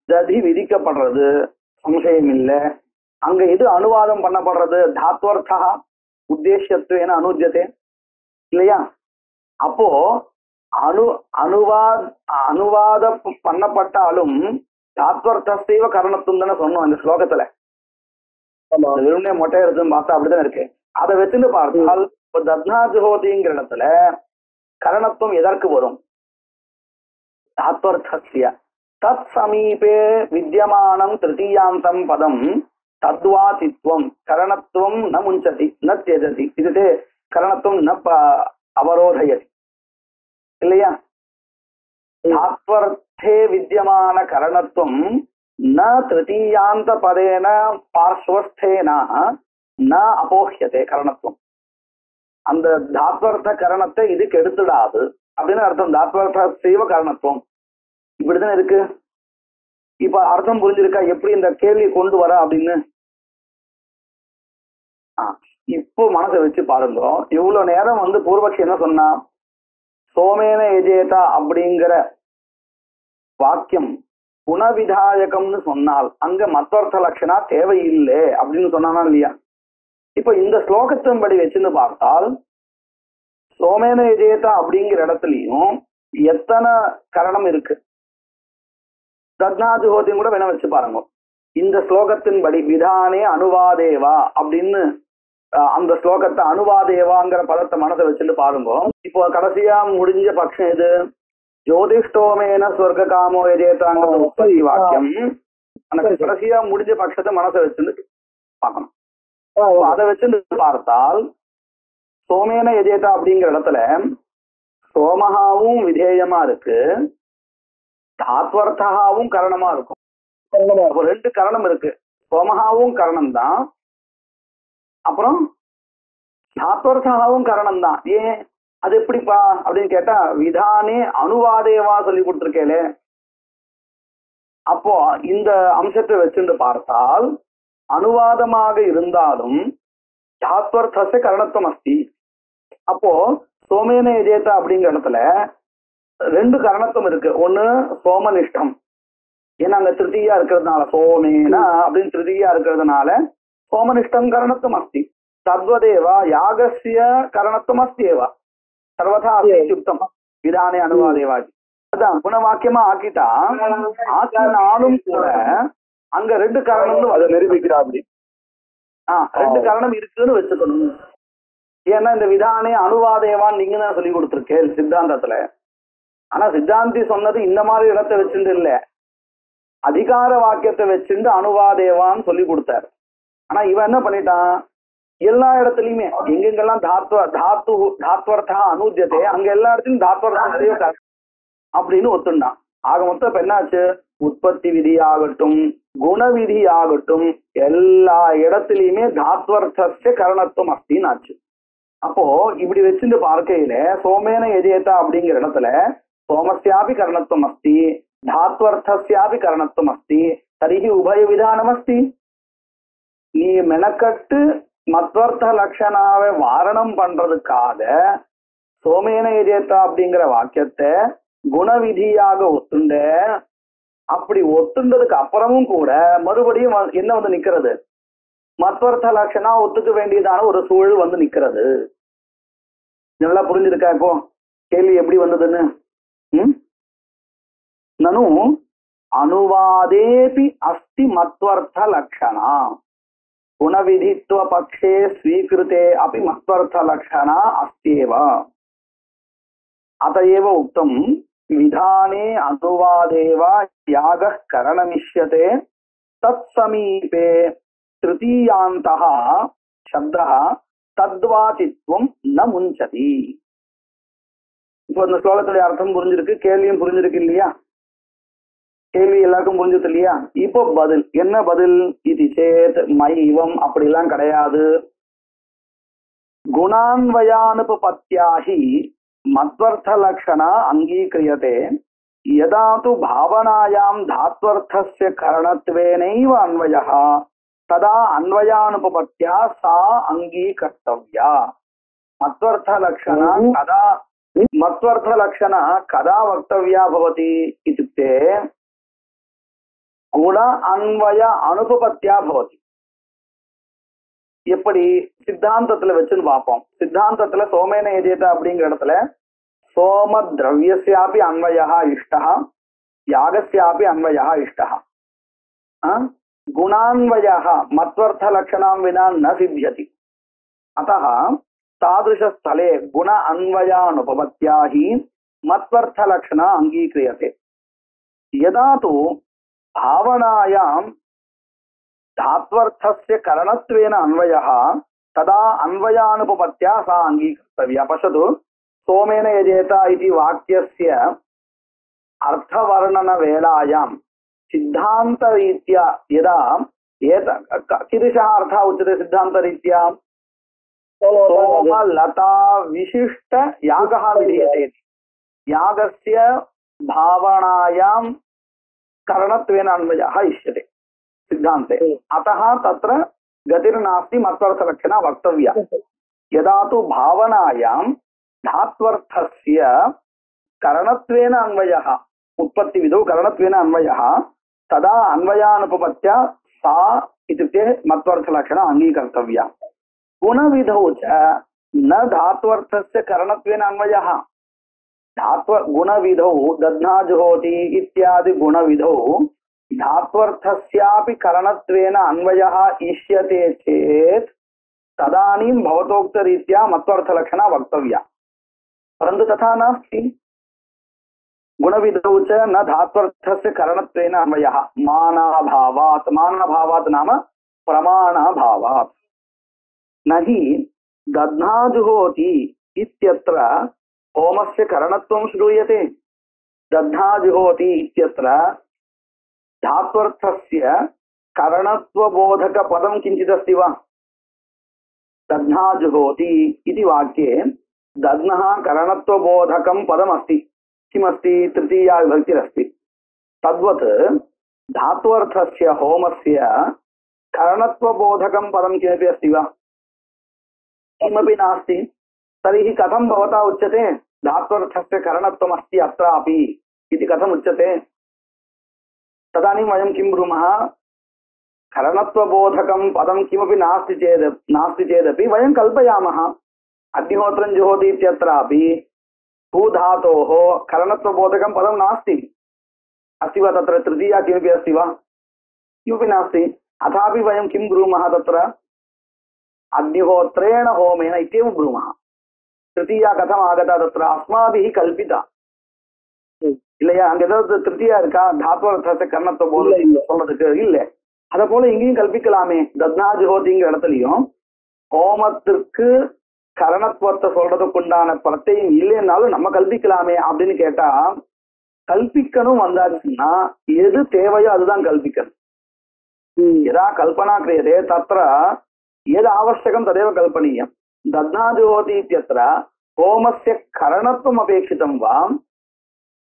ததி விதிக்கப்படுறது சம்சயம் இல்லை. அங்க எது அனுவாதம் பண்ணப்படுறது? தாத்வர்த்தா உத்தேசியத்துவேன அனுஜ்யதே இல்லையா? அப்போ அனுவாத பண்ணப்பட்டாலும் தாத்வர்த்தஸ்தேவ கரணத்துவம் தானே சொன்னோம் இந்த ஸ்லோகத்துல. வெறுமனே மொட்டை எடுத்துன்னு பார்த்தா அப்படிதான் இருக்கு. அதை வச்சுன்னு பார்த்தால் தத்னாஜுஹோதிங்கிற இடத்துல கரணத்துவம் எதற்கு வரும்? தாத்வர்த்தஸ்ய தத் சமீபே வித்யமானம் திருத்தீயாந்தம் பதம் தத்வாதித்வம் கரணத்துவம் ந முஞ்சதி ந தியஜதி. இது கரணத்துவம் ந அவரோதயதி இல்லையா? தாத்வர்த்தே வித்யமான கரணத்துவம் ந திருத்தீயாந்த பதேன பார்ஸ்வஸ்தேன ந அபோஹ்யதே கரணத்துவம். அந்த தாத்வர்த்த கரணத்தை இது கெடுத்துடாது அப்படின்னு அர்த்தம். தாத்வர்த்த செய்வ கரணத்துவம் இப்படிதான் இருக்கு. இப்ப அர்த்தம் புரிஞ்சிருக்கா எப்படி இந்த கேள்வியை கொண்டு வர அப்படின்னு? இப்போ மனசை வச்சு பாருங்க. இவ்வளவு நேரம் பூர்வபக்ஷி என்ன சொன்னா, சோமேன எஜேதா அப்படிங்கிற வாக்கியம் குணவிதாயகம்னு சொன்னால் அங்க மத்வர்த்த லட்சணா தேவையில்லை அப்படின்னு சொன்னானா இல்லையா? இப்ப இந்த ஸ்லோகத்தின்படி வச்சுன்னு பார்த்தால் சோமேன எஜேதா அப்படிங்கிற இடத்துலயும் எத்தனை கரணம் இருக்கு? தத்னாஜுஹோதியும் கூட வேணா வச்சு பாருங்க. இந்த ஸ்லோகத்தின்படி விதானே அனுவாதேவா அப்படின்னு அந்த ஸ்லோகத்தை அனுவாதேவாங்கிற பதத்தை மனதை வச்சுட்டு பாருங்க. இப்போ கடைசியா முடிஞ்ச பட்சம் எது? ஜோதிஷ்டோமேன ஸ்வர்க காமோ எஜேதாங்கிற உற்பத்தி வாக்கியம். அந்த கடைசியா முடிஞ்ச பட்சத்தை மனசை வச்சுட்டு பார்க்கணும். அதை வச்சுட்டு பார்த்தால் சோமேன எஜேதா அப்படிங்கிற இடத்துல சோமஹாவும் விதேயமா இருக்கு, தாத்வர்த்தாவும் கரணமா இருக்கும். அப்போ ரெண்டு கரணம் இருக்கு. சோமஹாவும் கரணம் தான், அப்புறம் தாத்வர்த்தாவும் கரணம் தான். ஏன் அது எப்படிப்பா அப்படின்னு கேட்டா, விதானே அனுவாதேவா சொல்லி கொடுத்துருக்கேலே. அப்போ இந்த அம்சத்தை வச்சுட்டு பார்த்தால் அனுவாதமாக இருந்தாலும் தாத்வர்த்தஸ்ய கரணத்துவம் அஸ்தி. அப்போ சோமேன எஜேதா அப்படிங்கிற இடத்துல ரெண்டு கரணத்துவம் இருக்கு. ஒண்ணு சோமனிஷ்டம், ஏன்னா அங்க திருத்தியா இருக்கிறதுனால சோமேனா அப்படின்னு திருத்தியா இருக்கிறதுனால சோமனிஷ்டம் கரணத்துவம் அஸ்தி. தத்வதேவா யாகஸ்ய கரணத்துவம் அஸ்தியேவா சர்வதா அஸ்தியுக்தம் விதானே அனுவாதேவாதி. அதான் குணவாக்கியமா ஆக்கினாலும் கூட அங்க ரெண்டு காரணம் அதை நிரூபிக்கிறா. அப்படி ரெண்டு காரணம் இருக்குன்னு வச்சுக்கணும். ஏன்னா இந்த விதானே அனுவாதேவான் நீங்க தான் சொல்லி கொடுத்துருக்கேன் சித்தாந்தத்துல. ஆனா சித்தாந்தி சொன்னது இந்த மாதிரி இடத்தை வச்சுட்டு இல்ல, அதிகார வாக்கியத்தை வச்சுட்டு அனுவாதேவான்னு சொல்லி கொடுத்தாரு. ஆனா இவன் என்ன பண்ணிட்டான், எல்லா இடத்துலயுமே எங்கெங்கெல்லாம் தாத்வர்த்தா அனுத்தியத்தை அங்க எல்லா இடத்துலயும் தாத்வர்த்தம் அப்படின்னு ஒத்துண்டான். ஆக மொத்தம் இப்ப என்னாச்சு, உற்பத்தி விதி ஆகட்டும் குண விதி ஆகட்டும் எல்லா இடத்துலயுமே தாத்வர்த்தஸ்ய கரணத்துவம் அஸ்தின்னு ஆச்சு. அப்போ இப்படி வச்சுட்டு பார்க்கையில சோமேன எஜேதா அப்படிங்கிற இடத்துல சோமஸ்யாபி கரணத்துவம் அஸ்தி தாத்வர்த்தஸ்யாபி கரணத்துவம் அஸ்தி தரிஹி உபய விதானம் அஸ்தி. நீ மெனக்கட்டு மத்வர்த்த லட்சணாவை வாரணம் பண்றதுக்காக சோமேன எஜேதா அப்படிங்கிற வாக்கியத்தை குணவிதியாக ஒத்துண்ட. அப்படி ஒத்துண்டதுக்கு அப்புறமும் கூட மறுபடியும் என்ன வந்து நிக்கிறது, மத்வர்த்த லட்சணா ஒத்துக்க வேண்டியதான ஒரு சூழல் வந்து நிக்கிறது. நல்லா புரிஞ்சிருக்கா இப்போ கேள்வி எப்படி வந்ததுன்னு? நனு அனுவாதேபி அஸ்தி மத்வர்த்த லட்சணா குணவிதித்துவ பக்ஷே ஸ்வீகிருதே அப்படி மத்வர்த்த லட்சணா அஸ்தியேவ. அதையேவ உக்தம் விதானே அனுவாதேவ யாகः கரணமிஷ்யதே தத் சமீபே திருத்தீயாந்தः சப்தः தத்வாச்சித்வம் ந முஞ்சதி. இப்போ இந்த ஸ்லோகத்துடைய அர்த்தம் புரிஞ்சிருக்கு, கேள்வியும் புரிஞ்சிருக்கு இல்லையா? கேள்வி எல்லாருக்கும் புரிஞ்சது இல்லையா? இப்போ பதில் என்ன பதில்? இது சேத் மைவம் அப்படிலாம் கிடையாது. குணான்வயானுபத்யாஹி மத்வர்த்த லக்ஷணா அங்கீக்ரியதே யதா து பாவனாயாம் தாத்வர்த்தஸ்ய கரணத்வேனைவ அன்வயः ததா அன்வயானுபத்யா சா அங்கீகர்த்தவ்யா. மத்வர்த்த லக்ஷணா கதா வக்தவ்யா பவதி இत्युक्ते குண அன்வய அனுபபத்தியா பவதி. எப்படி சித்தாந்தத்துல வச்சுன்னு பார்ப்போம். சித்தாந்தத்துல சோமேன எஜேதா அப்படிங்கிற இடத்துல சோம திரவியஸ்யாபி அன்வயா இஷ்டா யாகஸ்யாபி அன்வயா இஷ்டா. குணான்வய மத்வர்த்த லட்சணாம் வினா ந சித்தியதி. அतः तादृश स्थले गुण अन्वयानुपपत्या हि मत्वर्थ लक्षण अंगीक्रियते. यदा तु भावनायां धात्वर्थस्य करणत्वेन अन्वयः तदा अन्वयानुपपत्या सा अंगीकर्तव्या. पश्यतु, सोमेन यजेता इति वाक्यस्य अर्थवर्णन वेलायां सिद्धान्तरीत्या यदा कीदृशः अर्थः उच्यते सिद्धान्तरीत्या सोम लता विशिष्ट यागः विधीयते. यागस्य भावनायां करणत्वेन अन्वयः इष्यते सिद्धान्ते. अतः तत्र गतिर्नास्ति मत्वर्थलक्षणा वक्तव्या. यदा तु भावनायां धात्वर्थस्य करणत्वेन अन्वयः उत्पत्तिविधौ करणत्वेन अन्वयः तदा अन्वयानुपपत्या सा इत्युक्ते मत्वर्थलक्षणा अङ्गीकर्तव्या. गुणविधौ च न धात्वर्थस्य करणत्वेन अन्वयः. गुणविधौ दध्ना जुहोति इत्यादि गुणविधौ धात्वर्थस्यापि करणत्वेन अन्वयः इष्यते चेत् तदानीं भवतोक्तरीत्या मत्वर्थलक्षणा वक्तव्या. परन्तु तथा नास्ति. गुणविधौ च न धात्वर्थस्य करणत्वेन अन्वयः मानाभावात्. मानाभावात् नाम प्रमाणाभावात्. नहि दध्ना जुहोति इत्यत्र होमस्य करणत्वं श्रूयते. दध्ना जुहोति इत्यत्र धात्वर्थस्य करणत्वबोधकपदं किञ्चिदस्ति वा? दध्ना जुहोति इति वाक्ये दध्नः करणत्वबोधकं पदमस्ति. किमस्ति? तृतीया विभक्तिरस्ति. तद्वत् धात्वर्थस्य होमस्य करणत्वबोधकं पदं किमपि अस्ति वा? किमपि नास्ति. तर्हि कथं भवता उच्यते धात्वर्थस्य करणत्वम् अस्ति अत्रापि इति कथम् उच्यते? तदानीं वयं किं ब्रूमः? करणत्वबोधकं पदं किमपि नास्ति चेदपि वयं कल्पयामः. अग्निहोत्रं जुहोति इत्यत्रापि भूधातोः करणत्वबोधकं पदं नास्ति. अस्ति वा तत्र? तृतीया किमपि अस्ति वा? किमपि नास्ति. अथापि वयं किं ब्रूमः तत्र? अग्निहोत्रेण होमेन इत्येव ब्रूमः। तृतीया कथम आगता तत्र अस्माभिः कल्पिता இல்லையா? அங்க ஏதாவது திருப்தியா இருக்கா? தாத்வர்த்தத்தை கர்ணத்தை போல சொல்றதுக்கு இல்ல. அத போல இங்கேயும் கல்பிக்கலாமே. தத்னாஜுஹோதிங்கிற இடத்துலயும் ஹோமத்திற்கு கரணத்துவத்தை சொல்றதுக்குண்டான பிரத்தையும் இல்லைன்னாலும் நம்ம கல்பிக்கலாமே அப்படின்னு கேட்டா, கல்பிக்கணும் வந்தாச்சுன்னா எது தேவையோ அதுதான் கல்பிக்கணும். எதா கல்பனா கிரியதே தத்ர எது ஆவசியகம் ததேவ கல்பனீயம். தத்னாஜுஹோதி இत्यत्र ஹோமஸ்ய கரணத்துவம் அபேட்சிதம் வா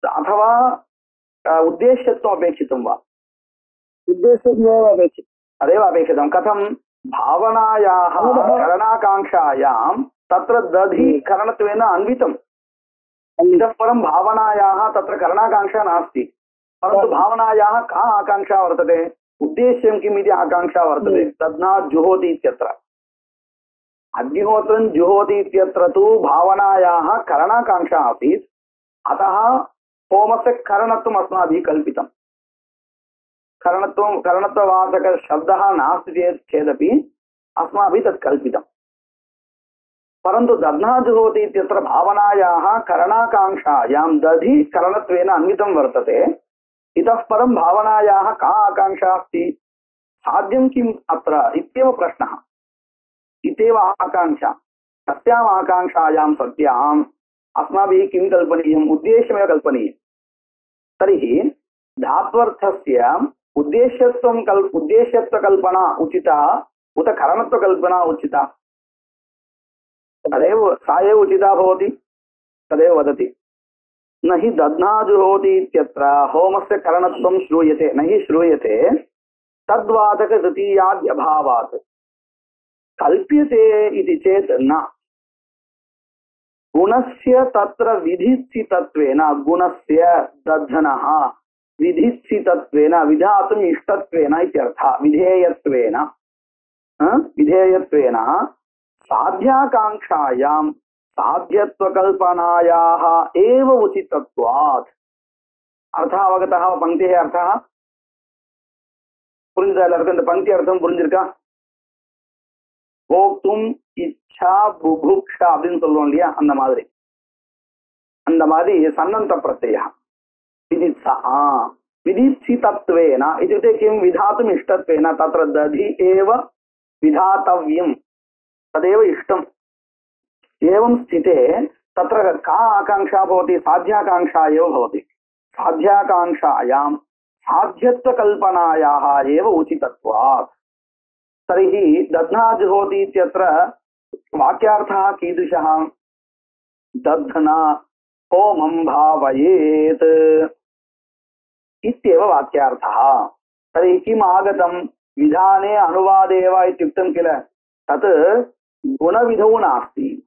अथवा उद्देश्यत्वम् अपेक्षितं वा? उद्देश्यमेव अपेक्षितं। तदेव अपेक्षितं। कथं भावनायाः करणाकाङ्क्षायां तत्र दधि करणत्वेन अन्वितम्। इतः परं भावनायाः तत्र करणाकाङ्क्षा नास्ति, परन्तु भावनायाः का आकाङ्क्षा वर्तते? उद्देश्यं किम् इति आकाङ्क्षा वर्तते। दध्ना जुहोति इत्यत्र अग्निहोत्रं जुहोति इत्यत्र तु भावनायाः करणाकाङ्क्षा आसीत्, अतः होमस्य करणत्वम् अस्माभिः कल्पितम्। करणत्ववाचक शब्दः नास्ति चेदपि अस्माभिः तत् कल्पितम्। परन्तु दध्नाजुहोति इत्यत्र भावनायाः करणाकाङ्क्षायां दधि करणत्वेन अन्वितं वर्तते। इतः परं भावनायाः का आकाङ्क्षा अस्ति? साध्यं किम् अत्र इत्येव प्रश्नः। इत्येव आकाङ्क्षा। तस्याम् आकाङ्क्षायां सत्याम् अस्माभिः किं कल्पनीयम्? उद्देश्यमेव कल्पनीयम्। तर्हि धात्वर्थस्य उद्देश्यत्वकल्पना उचिता उत करणत्वकल्पना उचिता? तदेव सा एव उचिता भवति, तदेव वदति। न हि दध्नाजुहोति इत्यत्र होमस्य करणत्वं श्रूयते, न हि श्रूयते तद्वाचकतृतीयाद्यभावात्। कल्प्यते इति चेत् न। गुणस्य तत्र विधित्सितत्वेन, गुणस्य दध्नः विधित्सितत्वेन विधातुम् इष्टत्वेन इत्यर्थः। विधेयत्वेन विधेयत्वेन साध्याकाङ्क्षायां साध्यत्वकल्पनायाः एव उचितत्वात्। अर्थः अवगतः? पङ्क्तेः अर्थः புரிஞ்சதா? எல்லாருக்கும் இந்த பங்கி அர்த்தம் புரிஞ்சிருக்கா? போக்தும் இச்சா புபுக்ஷா அப்படின்னு சொல்லுவோம் இல்லையா, அந்த மாதிரி சன்னந்த பிரத்யய விதித்சா विधित्सितत्वेन इत्युक्ते किं विधातुम् इष्टत्वेन तत्र दधि एव विधातव्यं, तदेव इष्टम्। एवं स्थिते तत्र का आकाङ्क्षा भवति? साध्याकाङ्क्षा एव भवति। साध्याकाङ्क्षायां साध्यत्वकल्पनायाः एव उचितत्वात्। तर्हि दध्नाजुहोति इत्यत्र वाक्यार्थः कीदृशः? दध्ना होमं भावयेत् इत्येव वाक्यार्थः। तर्हि किम् आगतं? विधाने अनुवादे वा इत्युक्तं किल? तत् गुणविधौ नास्ति।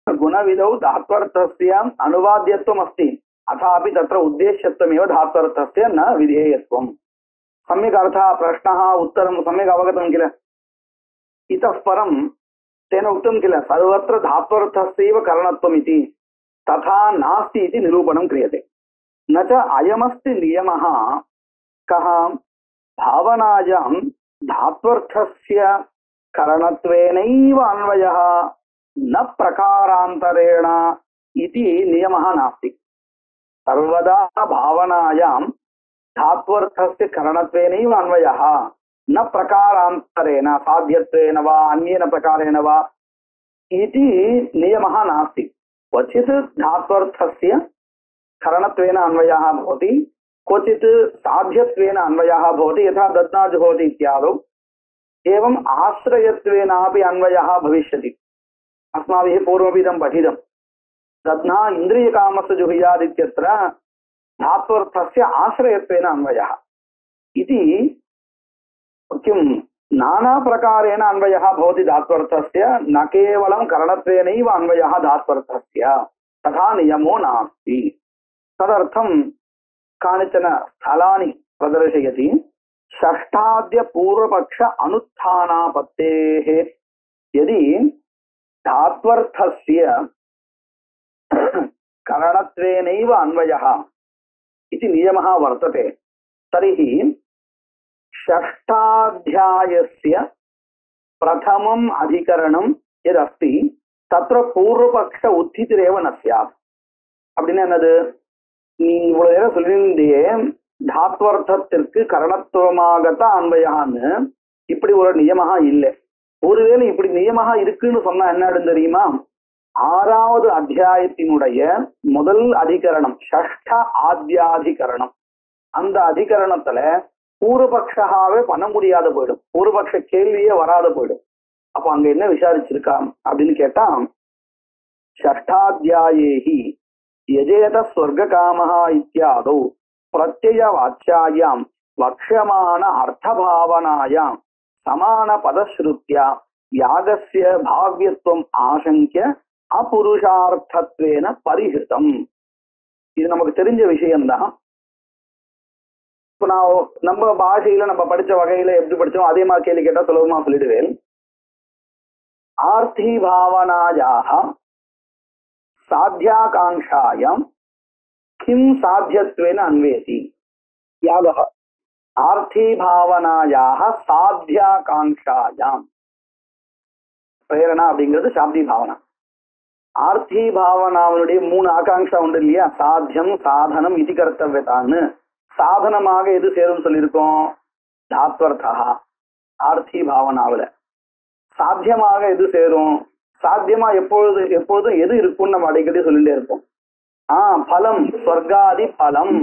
गुणविधौ धात्वर्थस्य अनुवाद्यत्वम् अस्ति, अथापि तत्र उद्देश्यत्वमेव धात्वर्थस्य न विधेयत्वम्। सम्यक् अर्थः, प्रश्नः उत्तरं सम्यक् अवगतं किल? इतः परं तेन उक्तं किल, सर्वत्र धात्वर्थस्यैव करणत्वमिति, तथा नास्ति इति निरूपणं क्रियते। न च अयमस्ति नियमः कः? भावनायां धात्वर्थस्य करणत्वेनैव अन्वयः न प्रकारान्तरेण इति नियमः नास्ति। सर्वदा भावनायां धात्वर्थस्य करणत्वेनैव अन्वयः न प्रकारान्तरेण साध्यत्वेन वा अन्येन प्रकारेण वा इति नियमः नास्ति। क्वचित् धात्वर्थस्य करणत्वेन अन्वयः भवति, क्वचित् साध्यत्वेन अन्वयः भवति, यथा दध्नाजुहोति इत्यादौ। एवम् आश्रयत्वेनापि अन्वयः भविष्यति। अस्माभिः पूर्वमिदं पठितं। दध्ना इन्द्रियकामस्य जुहुयात् इत्यत्र धात्वर्थस्य आश्रयत्वेन अन्वयः इति किं नाना प्रकारेण अन्वयः भवति धात्वर्थस्य, न केवलं करणत्वेनैव अन्वयः धात्वर्थस्य, तथा नियमो नास्ति। तदर्थं कानिचन स्थलानि प्रदर्शयति। षष्ठाद्य पूर्वपक्ष अनुत्थानापत्तेः यदि धात्वर्थस्य करणत्वेनैव अन्वयः इति नियमः वर्तते, तर्हि षष्ठाध्यायस्य பிரதமம் அதிகரணம் எது அஸ்தி தத்ர பூர்வபக்ஷ உத்திதிரேவ நஸ்யாத். அப்படின்னு என்னது? நீ இவ்வளவு நேரம் சொல்லியிருந்தியே தாத்வர்த்தத்திற்கு கரணத்துவமாகத்தான் அன்வயான்னு இப்படி ஒரு நியமகா இல்லை. ஒருவேளை இப்படி நியமகா இருக்குன்னு சொன்னா என்ன தெரியுமா? 6வது அத்தியாயத்தினுடைய முதல் அதிகரணம் ஷஷ்ட ஆத்யாதிகரணம், அந்த அதிகரணத்துல பூர்வபக்ஷாவே பண்ண முடியாத போயிடும், பூர்வபக்ஷ கேள்வியே வராத போயிடும். அப்ப அங்க என்ன விசாரிச்சிருக்கான் அப்படின்னு கேட்டா, ஷஷ்டாத்தியாயேஹி யஜேத ஸ்வர்காமஹா இத்யாதௌ பிரத்யய வாச்யாயாம் வக்ஷ்யமான அர்த்தபாவனாயாம் சமான பதஸ்ருத்யா யாகஸ்ய பாவ்யத்துவம் ஆசங்கிய அபுருஷார்த்தத்வேன பரிஹிருதம். இது நமக்கு தெரிஞ்ச விஷயம்தான். இப்ப நான் நம்ம பாஷையில நம்ம படிச்ச வகையில எப்படி படிச்சோம் அதே மாதிரி கேள்வி கேட்டா சுலபமா சொல்லிடுவேன். ஆர்த்தி பாவனாயாக சாத்தியாகாங்ஷாயாம் கிம் சாத்தியத்வேன அன்வேதி யாகः. ஆர்த்தி பாவனாயாக சாத்தியாகாங்ஷாயாம், பிரேரணா அப்படிங்கிறது சாப்தி பாவனா. ஆர்த்தி பாவனாவனுடைய 3 ஆகாங்ஷா உண்டு இல்லையா? சாத்தியம் சாதனம் இது கர்த்தவியதான்னு. சாதனமாக எது சேரும் சொல்லியிருக்கோம்? தாத்வர்த்தா ஆர்த்தி பாவனாவில. சாத்தியமாக எது சேரும்? சாத்தியமா எப்பொழுதும் எது இருக்கும்னு நம்ம அடிக்கடி சொல்லிட்டே இருப்போம். பலம், ஸ்வர்காதி பலம்.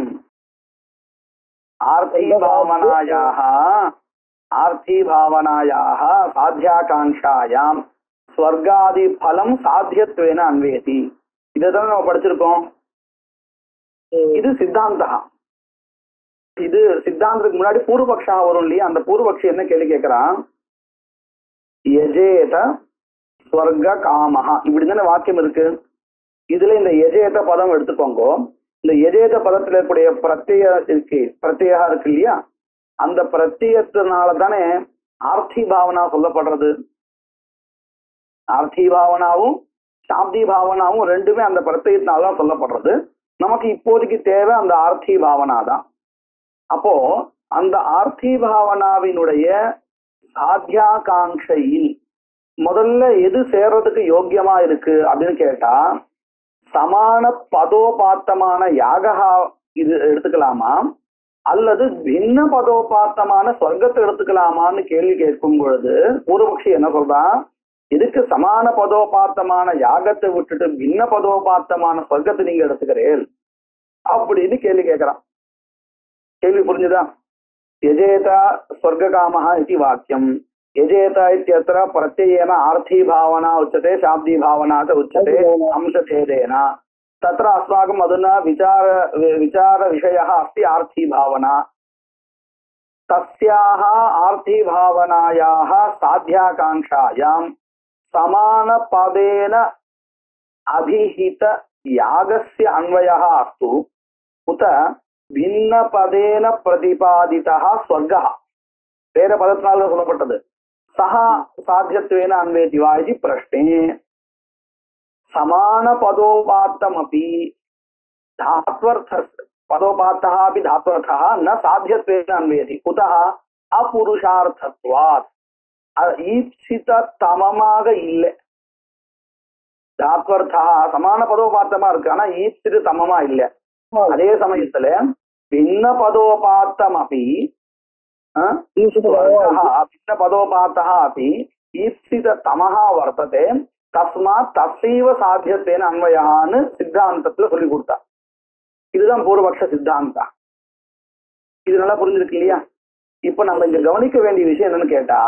ஆர்த்தி பாவனாயாக சாத்தியாகாங்ஷாயாம் ஸ்வர்காதி பலம் சாத்தியத்வேன அன்வேதி. இதைதான் நம்ம படிச்சிருக்கோம். இது சித்தாந்தா. இது சித்தாந்தத்துக்கு முன்னாடி பூர்வபக்ஷா வரும் இல்லையா? அந்த பூர்வபக்ஷி என்ன கேள்வி கேட்கிறான்? யஜேத ஸ்வர்க காமஹா, இப்படிதானே வாக்கியம் இருக்கு. இதுல இந்த யஜேத பதம் எடுத்துக்கோங்க. இந்த யஜேத பதத்துல இருக்கக்கூடிய பிரத்யயா இருக்கு இல்லையா? அந்த பிரத்யத்தினால தானே ஆர்த்தி பாவனா சொல்லப்படுறது. ஆர்த்தி பாவனாவும் சாப்தி பாவனாவும் ரெண்டுமே அந்த பிரத்யத்தினால்தான் சொல்லப்படுறது. நமக்கு இப்போதைக்கு தேவை அந்த ஆர்த்தி பாவனா தான். அப்போ அந்த ஆர்த்தி பாவனாவினுடைய சாத்தியாகாங்ஷையில் முதல்ல எது சேர்றதுக்கு யோக்கியமா இருக்கு அப்படின்னு கேட்டா, சமான பதோபாத்தமான யாகா இது எடுத்துக்கலாமா அல்லது பின்ன பதோபாத்தமான சொர்க்கத்தை எடுத்துக்கலாமான்னு கேள்வி கேட்கும் பொழுது பூர்வபக்ஷி என்ன சொல்றான்? இதுக்கு சமான பதோபாத்தமான யாகத்தை விட்டுட்டு பின்ன பதோபாத்தமான சொர்க்கத்தை நீங்க எடுத்துக்கிறேன் அப்படின்னு கேள்வி கேட்கிறான். கேள்வி புரிஞ்சுதா? யஜேதா ஸ்வர்காமஹ இது வாக்கியம். யஜேத இत्यत्र प्रत्ययेन आर्थी भावना उच्यते, शाब्दी भावना च उच्यते अंशभेदेन. तत्र अस्माकम् अधुना विचार विषयः अस्ति आर्थी भावना. तस्याः आर्थी भावनायाः साध्याकांक्षायां समानपदेन अभिहित यागस्य अन्वयः अस्तु उत भिन्नपदेन प्रतिपादितः स्वर्गः. வேற பதத்தினால சொல்லப்பட்டது. சஹா சாத்தியத்வேன அன்வேதி வா இது பிரஷ்னே. சமான பதோபாத்தம் அப்படி தாத்வர்த்த பதோபாத்தா அப்படி தாத்வர்த்தா ந சாத்தியத்வேன அன்வேதி. குதः அபுருஷார்த்தத்வாத். ஈப்சித தமமாக இல்லை. தாத்வர்த்தா சமான பதோபாத்தமா இருக்கு, ஆனா ஈப்சித தமமா இல்லை. அதே சமயத்துல பின்ன பதோபாத்தம் அப்படி भिन्न पदोपातः अपि ईप्सित तमः वर्तते. तस्मात् तस्यैव साध्यत्वेन अन्वयःன்னு சித்தாந்தத்துல சொல்லி கொடுத்தா. இதுதான் பூர்வபக்ஷ சித்தாந்தம். இது நல்லா புரிஞ்சிருக்கு இல்லையா? இப்ப நம்ம இங்க கவனிக்க வேண்டிய விஷயம் என்னன்னு கேட்டா,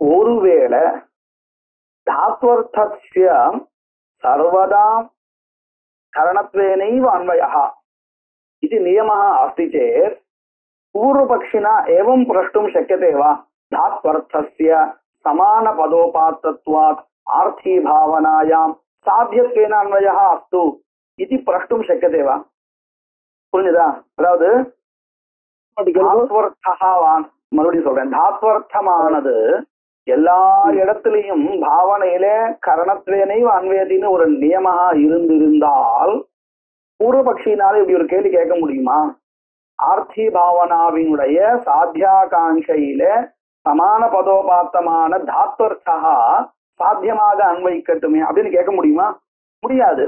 ஒருவேளை தாத்வர்த்தஸ்ய சர்வதா கரணத்வேனைவ अन्वयः इति नियमः अस्ति चेत् पूर्वपक्षिणा एवं प्रष्टुं शक्यते वा? धात्वर्थस्य समान पदोपात्तत्वात् आर्थी भावनायां साध्यत्वेन अन्वयः अस्तु इति प्रष्टुं शक्यते वा? புரிஞ்சுதா? அதாவது தாத்வர்த்தஹாவான் மறுபடியும் சொல்றேன். தாத்வர்த்தமானது எல்லா இடத்துலயும் பாவனையில கரணத்வேனை அன்வேதின்னு ஒரு நியமமா இருந்திருந்தால் பூர்வபக்ஷினால இப்படி ஒரு கேள்வி கேட்க முடியுமா? ஆர்த்தி பாவனாவினுடைய சாத்தியாகாங்கையில சமான பதோபாத்தமான தாத்வர்த்தா சாத்தியமாக அன்வைக்கட்டுமே அப்படின்னு கேட்க முடியுமா? முடியாது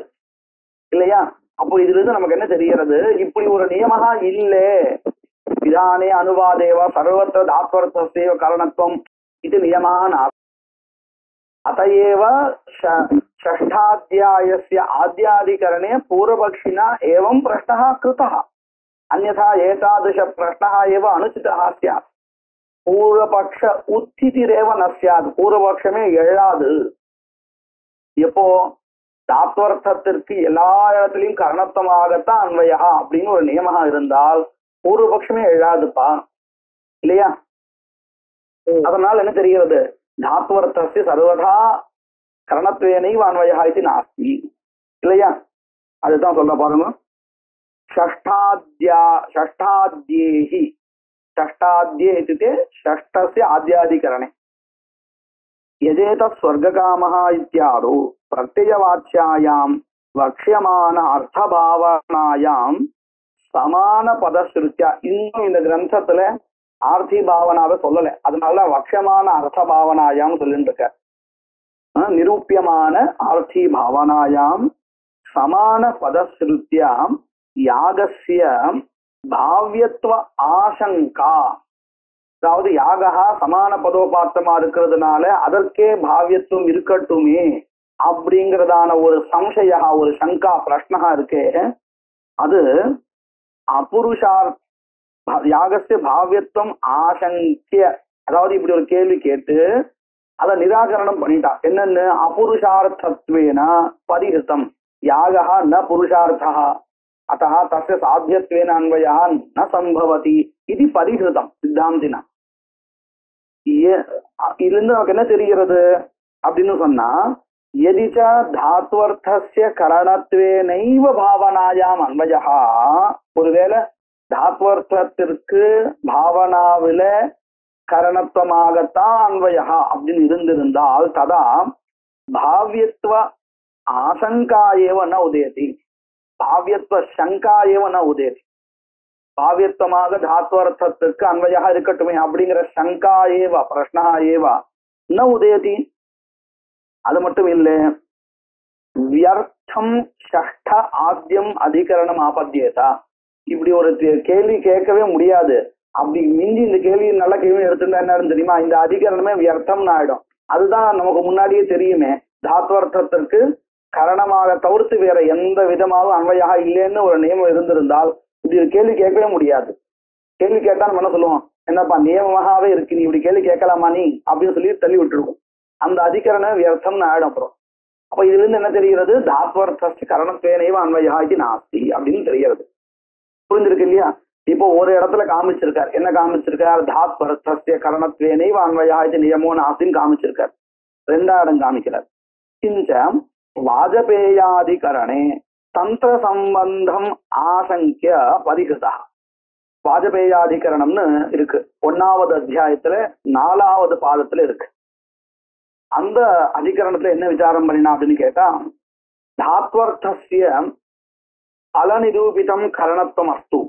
இல்லையா? அப்போ இதுல இருந்து நமக்கு என்ன தெரிகிறது? இப்படி ஒரு நியமகா இல்லே விதானே அனுவாதேவ சர்வத்திர தாத்வர்த்தஸ்ய காரணத்துவம் இது நியமாக நாஸ்தி. अतएव षष्ठाध्यायस्य आद्याधिकरणे पूर्वपक्षिणा एवं प्रश्नः कृतः, अन्यथा एतादृश प्रश्नः एव अनुचितः स्यात्. पूर्वपक्ष उत्थितिरेव न स्यात्. பூர்வபக்ஷமே எழாது. எப்போ தாத்வர்த்தத்திற்கு எல்லா இடத்திலையும் கரணத்துவமாகத்தான் அன்வயா அப்படின்னு ஒரு நியமம் இருந்தால் பூர்வபக்ஷமே எழாதுப்பா இல்லையா? அதனால என்ன தெரிகிறது? धात्वर्थस्य सर्वथा करणत्वेनैव अन्वयः इति नास्ति இல்லையா? அதுதான் சொல்ல பாருங்க. षष्ठाद्येहि षष्ठाद्ये इत्युक्ते षष्ठस्य आद्याधिकरणे यजेतः स्वर्गकामः इत्यादौ प्रत्ययवाच्यायां वक्ष्यमान अर्थभावनायां समानपदश्रुत्या இன்னும் இந்த கிரந்தத்துல ஆர்த்தி பாவனாவை சொல்லல, அதனால வக்ஷமான அர்த்த பாவனாயாம் சொல்லிட்டு இருக்க. நிரூபியமான ஆர்த்தி பாவனாயாம் சமான பதஸ்ருத்தியாம் யாகஸ்ய பாவ்யத்துவ ஆசங்கா, அதாவது யாகா சமான பதோபாத்தமா இருக்கிறதுனால அதற்கே பாவ்யத்துவம் இருக்கட்டுமே அப்படிங்கிறதான ஒரு சம்சய, ஒரு சங்கா பிரஷ்னகா இருக்கே, அது அபுருஷார்த்த யாகஸ்ய பாவ்யத்துவம் ஆசங்கிய, அதாவது இப்படி ஒரு கேள்வி கேட்டு அதை நிராகரணம் பண்ணிட்டா. என்னன்னு? அபுருஷார்த்தத்வேன பரிஹிருத்தம் யாகா ந புருஷார்த்தா அத்தः தஸ்ய சாத்தியத்வேன அன்வயா ந சம்பவதி இது பரிஹிருத்தம் சித்தாந்தினா. இதிலிருந்து நமக்கு என்ன தெரிகிறது அப்படின்னு சொன்னா, எதிச்ச தாத்வர்த்தஸ்ய கரணத்வேனைவ பாவனாயாம் அன்வயா, ஒருவேளை தாத்வர்த்தத்திற்கு பாவனாவில கரணத்துவமாகத்தான் அன்வயா அப்படின்னு இருந்திருந்தால் ததா பாவ்யத்துவ ஆசங்கா ஏவ ந உதயதி, பாவ்யத்துவ சங்கா ஏவ ந உதயதி. பாவ்யத்துவமாக தாத்வர்த்தத்திற்கு அன்வயா இருக்கட்டுமே அப்படிங்கிற சங்கா ஏவ பிரஷ்னா ஏவ ந உதயதி. அது மட்டும் இல்லை, வியர்த்தம் ஷஷ்ட ஆத்யம் அதிகரணம் ஆபத்தியதா, இப்படி ஒரு கேள்வி கேட்கவே முடியாது. அப்படி மிஞ்சி இந்த கேள்வி நல்ல கேள்வி எடுத்துட்டா என்ன தெரியுமா? இந்த அதிகரணமே வியர்த்தம்னு ஆயிடும். அதுதான் நமக்கு முன்னாடியே தெரியுமே, தாத்வர்த்தத்திற்கு கரணமாக தவிர்த்து வேற எந்த விதமாக அன்வயாக இல்லைன்னு ஒரு நியமம் இருந்திருந்தால் இப்படி ஒரு கேள்வி கேட்கவே முடியாது. கேள்வி கேட்டா நம்ம என்ன சொல்லுவோம்? என்னப்பா நியமமாகவே இருக்கு, நீ இப்படி கேள்வி கேட்கலாமா நீ அப்படின்னு சொல்லி தள்ளி விட்டுருவோம். அந்த அதிகரணம் வியர்த்தம்னு ஆயிடும். அப்புறம் அப்ப இதுல இருந்து என்ன தெரிகிறது? தாத்வர்த்த கரணத்வேனைவ அன்வயா இது நாஸ்தி அப்படின்னு தெரிகிறது. புரிஞ்சிருக்கு இல்லையா? இப்போ ஒரு இடத்துல காமிச்சிருக்கார். என்ன காமிச்சிருக்கார்? தாத்வர்த்தஸ்ய கரணத்வேனைவ அன்வயா இது நியமோ நாஸ்தின்னு காமிச்சிருக்கார். ரெண்டாம் இடம் காமிக்கிறார். கிஞ்ச வாஜபேயாதிகரணே தந்திர சம்பந்தம் ஆசங்கிய பரிகிருதா. வாஜபேயாதிகரணம்னு இருக்கு, 1வது அத்தியாயத்துல 4வது பாதத்துல இருக்கு. அந்த அதிகரணத்துல என்ன விசாரம் பண்ணினா அப்படின்னு கேட்டா, தாத்வர்த்தஸ்ய பலநிரூபிதம் கரணத்துவம் அஸ்து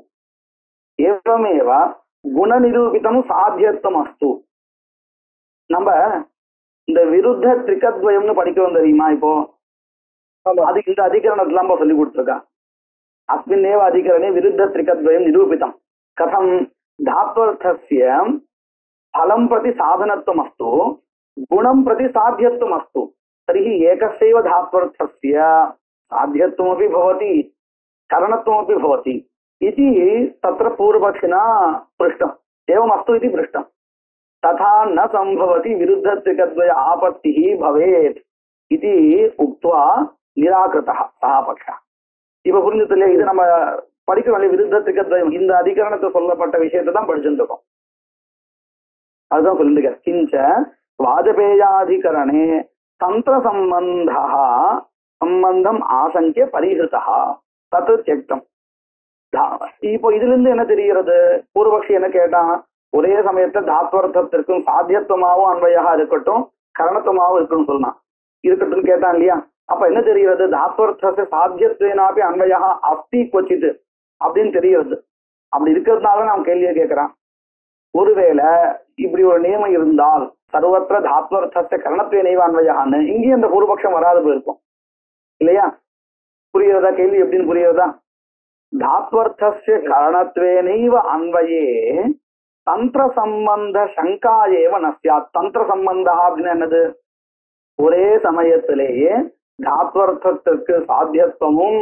ஏவமேவ குணநிரூபிதம் சாத்தியத்துவம் அஸ்து. நம்ம இந்த விருத்த திரிகத்வயம்னு படிக்கிறோம் தெரியுமா? இப்போ அது இந்த அதிகரணத்துல நம்ம சொல்லி கொடுத்துருக்கா. அஸ்மின்னேவ அதிகரணே விருத்த திரிகத்வயம் நிரூபிதம். கதம் தாத்வர்த்தஸ்ய பலம் பிரதி சாதனத்துவம் அஸ்து குணம் பிரதி சாத்தியத்துவம் அஸ்து तर्हि एकस्यैव धात्वर्थस्य साध्यत्वमपि भवति करणत्वमपि भवति इति तत्र पूर्वपक्षिणा पृष्टम्। एवमस्तु इति पृष्टम्। तथा न संभवति विरुद्धत्रिकद्वय आपत्तिः भवेत् इति उक्त्वा निराकृतः सः पक्षः। இப்ப புரிஞ்சது இல்லையா? இது நம்ம படிக்க வேண்டிய விருத்த திரிகத்வயம் இந்த அதிகரணத்தை சொல்லப்பட்ட விஷயத்தை தான் படிச்சுட்டு இருக்கோம். அதுதான் சொல்லிட்டு கிஞ்ச வாஜபேயாதிகரணே தந்திர சம்பந்தம் ஆசங்கிய பரிஹிருதா தத்து தியக்தம். இப்போ இதுல இருந்து என்ன தெரிகிறது? பூர்வபக்ஷி என்ன கேட்டான்? ஒரே சமயத்தை தாத்வர்த்தத்திற்கும் சாத்தியத்துவமாவும் அன்வயாக இருக்கட்டும் கரணத்துவமாவும் இருக்கணும் சொன்னான். இருக்கட்டும் கேட்டான் இல்லையா? அப்ப என்ன தெரிகிறது? தாத்வர்த்த சாத்தியத்துவனாபி அன்வயா அஸ்தி கொச்சித்து அப்படின்னு தெரிகிறது. அப்படி இருக்கிறதுனால நாம் கேள்வியை கேட்கிறான். ஒருவேளை இப்படி ஒரு நியமம் இருந்தால் சர்வத்திர தாத்வர்த்தத்தை கரணத்துவே நெய்வான்வையான்னு இங்கேயும் அந்த பூர்வபக்ஷம் வராது போயிருக்கும் இல்லையா? புரியுறதா கேள்வி? எப்படின்னு புரியுறதா? தாத்வர்த்தஸ்ய கரணத்வேனைவ அன்வயே தந்திர சம்பந்த சங்கா ஏவ நஸ்யாத். தந்திர சம்பந்தா அப்படின்னு என்னது? ஒரே சமயத்திலேயே தாத்வர்த்தத்திற்கு சாத்தியத்துவமும்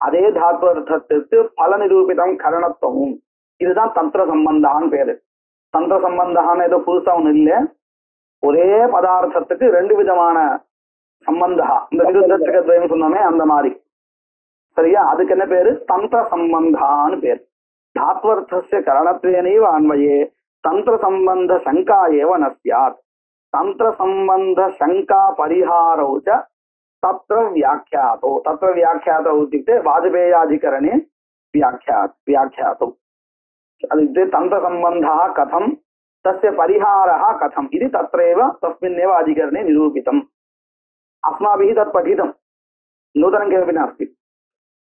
அதே தாத்வர்த்தத்திற்கு பல நிரூபிதம் கரணத்துவமும், இதுதான் தந்திர சம்பந்தான்னு பேரு. தந்திர சம்பந்தான்னு ஏதோ புதுசா ஒண்ணு இல்லை. ஒரே பதார்த்தத்துக்கு ரெண்டு விதமான சம்பந்தா, இந்த விருத்தத்துக்கு சொன்னோமே அந்த மாதிரி. சரியா? அதுக்கு என்ன பேரு? தந்திர சம்பந்தான்னு பேரு. தாத்வர்த்தஸ்ய கரணத்வேனைவ அன்வயே தந்திர சம்பந்த சங்கா ஏவ நஸ்யாத். தந்திர சம்பந்த சங்கா பரிஹாரௌ ச தத்ர வியாக்கியாதோ. தத்ர வியாக்கியாதோ இत्युक्ते வாஜபேயாதிகரணே வியாக்கியாதோ. அது தந்திர சம்பந்தः கதம் तस्य परिहारः कथम् इति तत्रैव तस्मिन्नेव अधिकरणे निरूपितम्. अस्माभिः तत् पठितं, नूतनं किमपि नास्ति.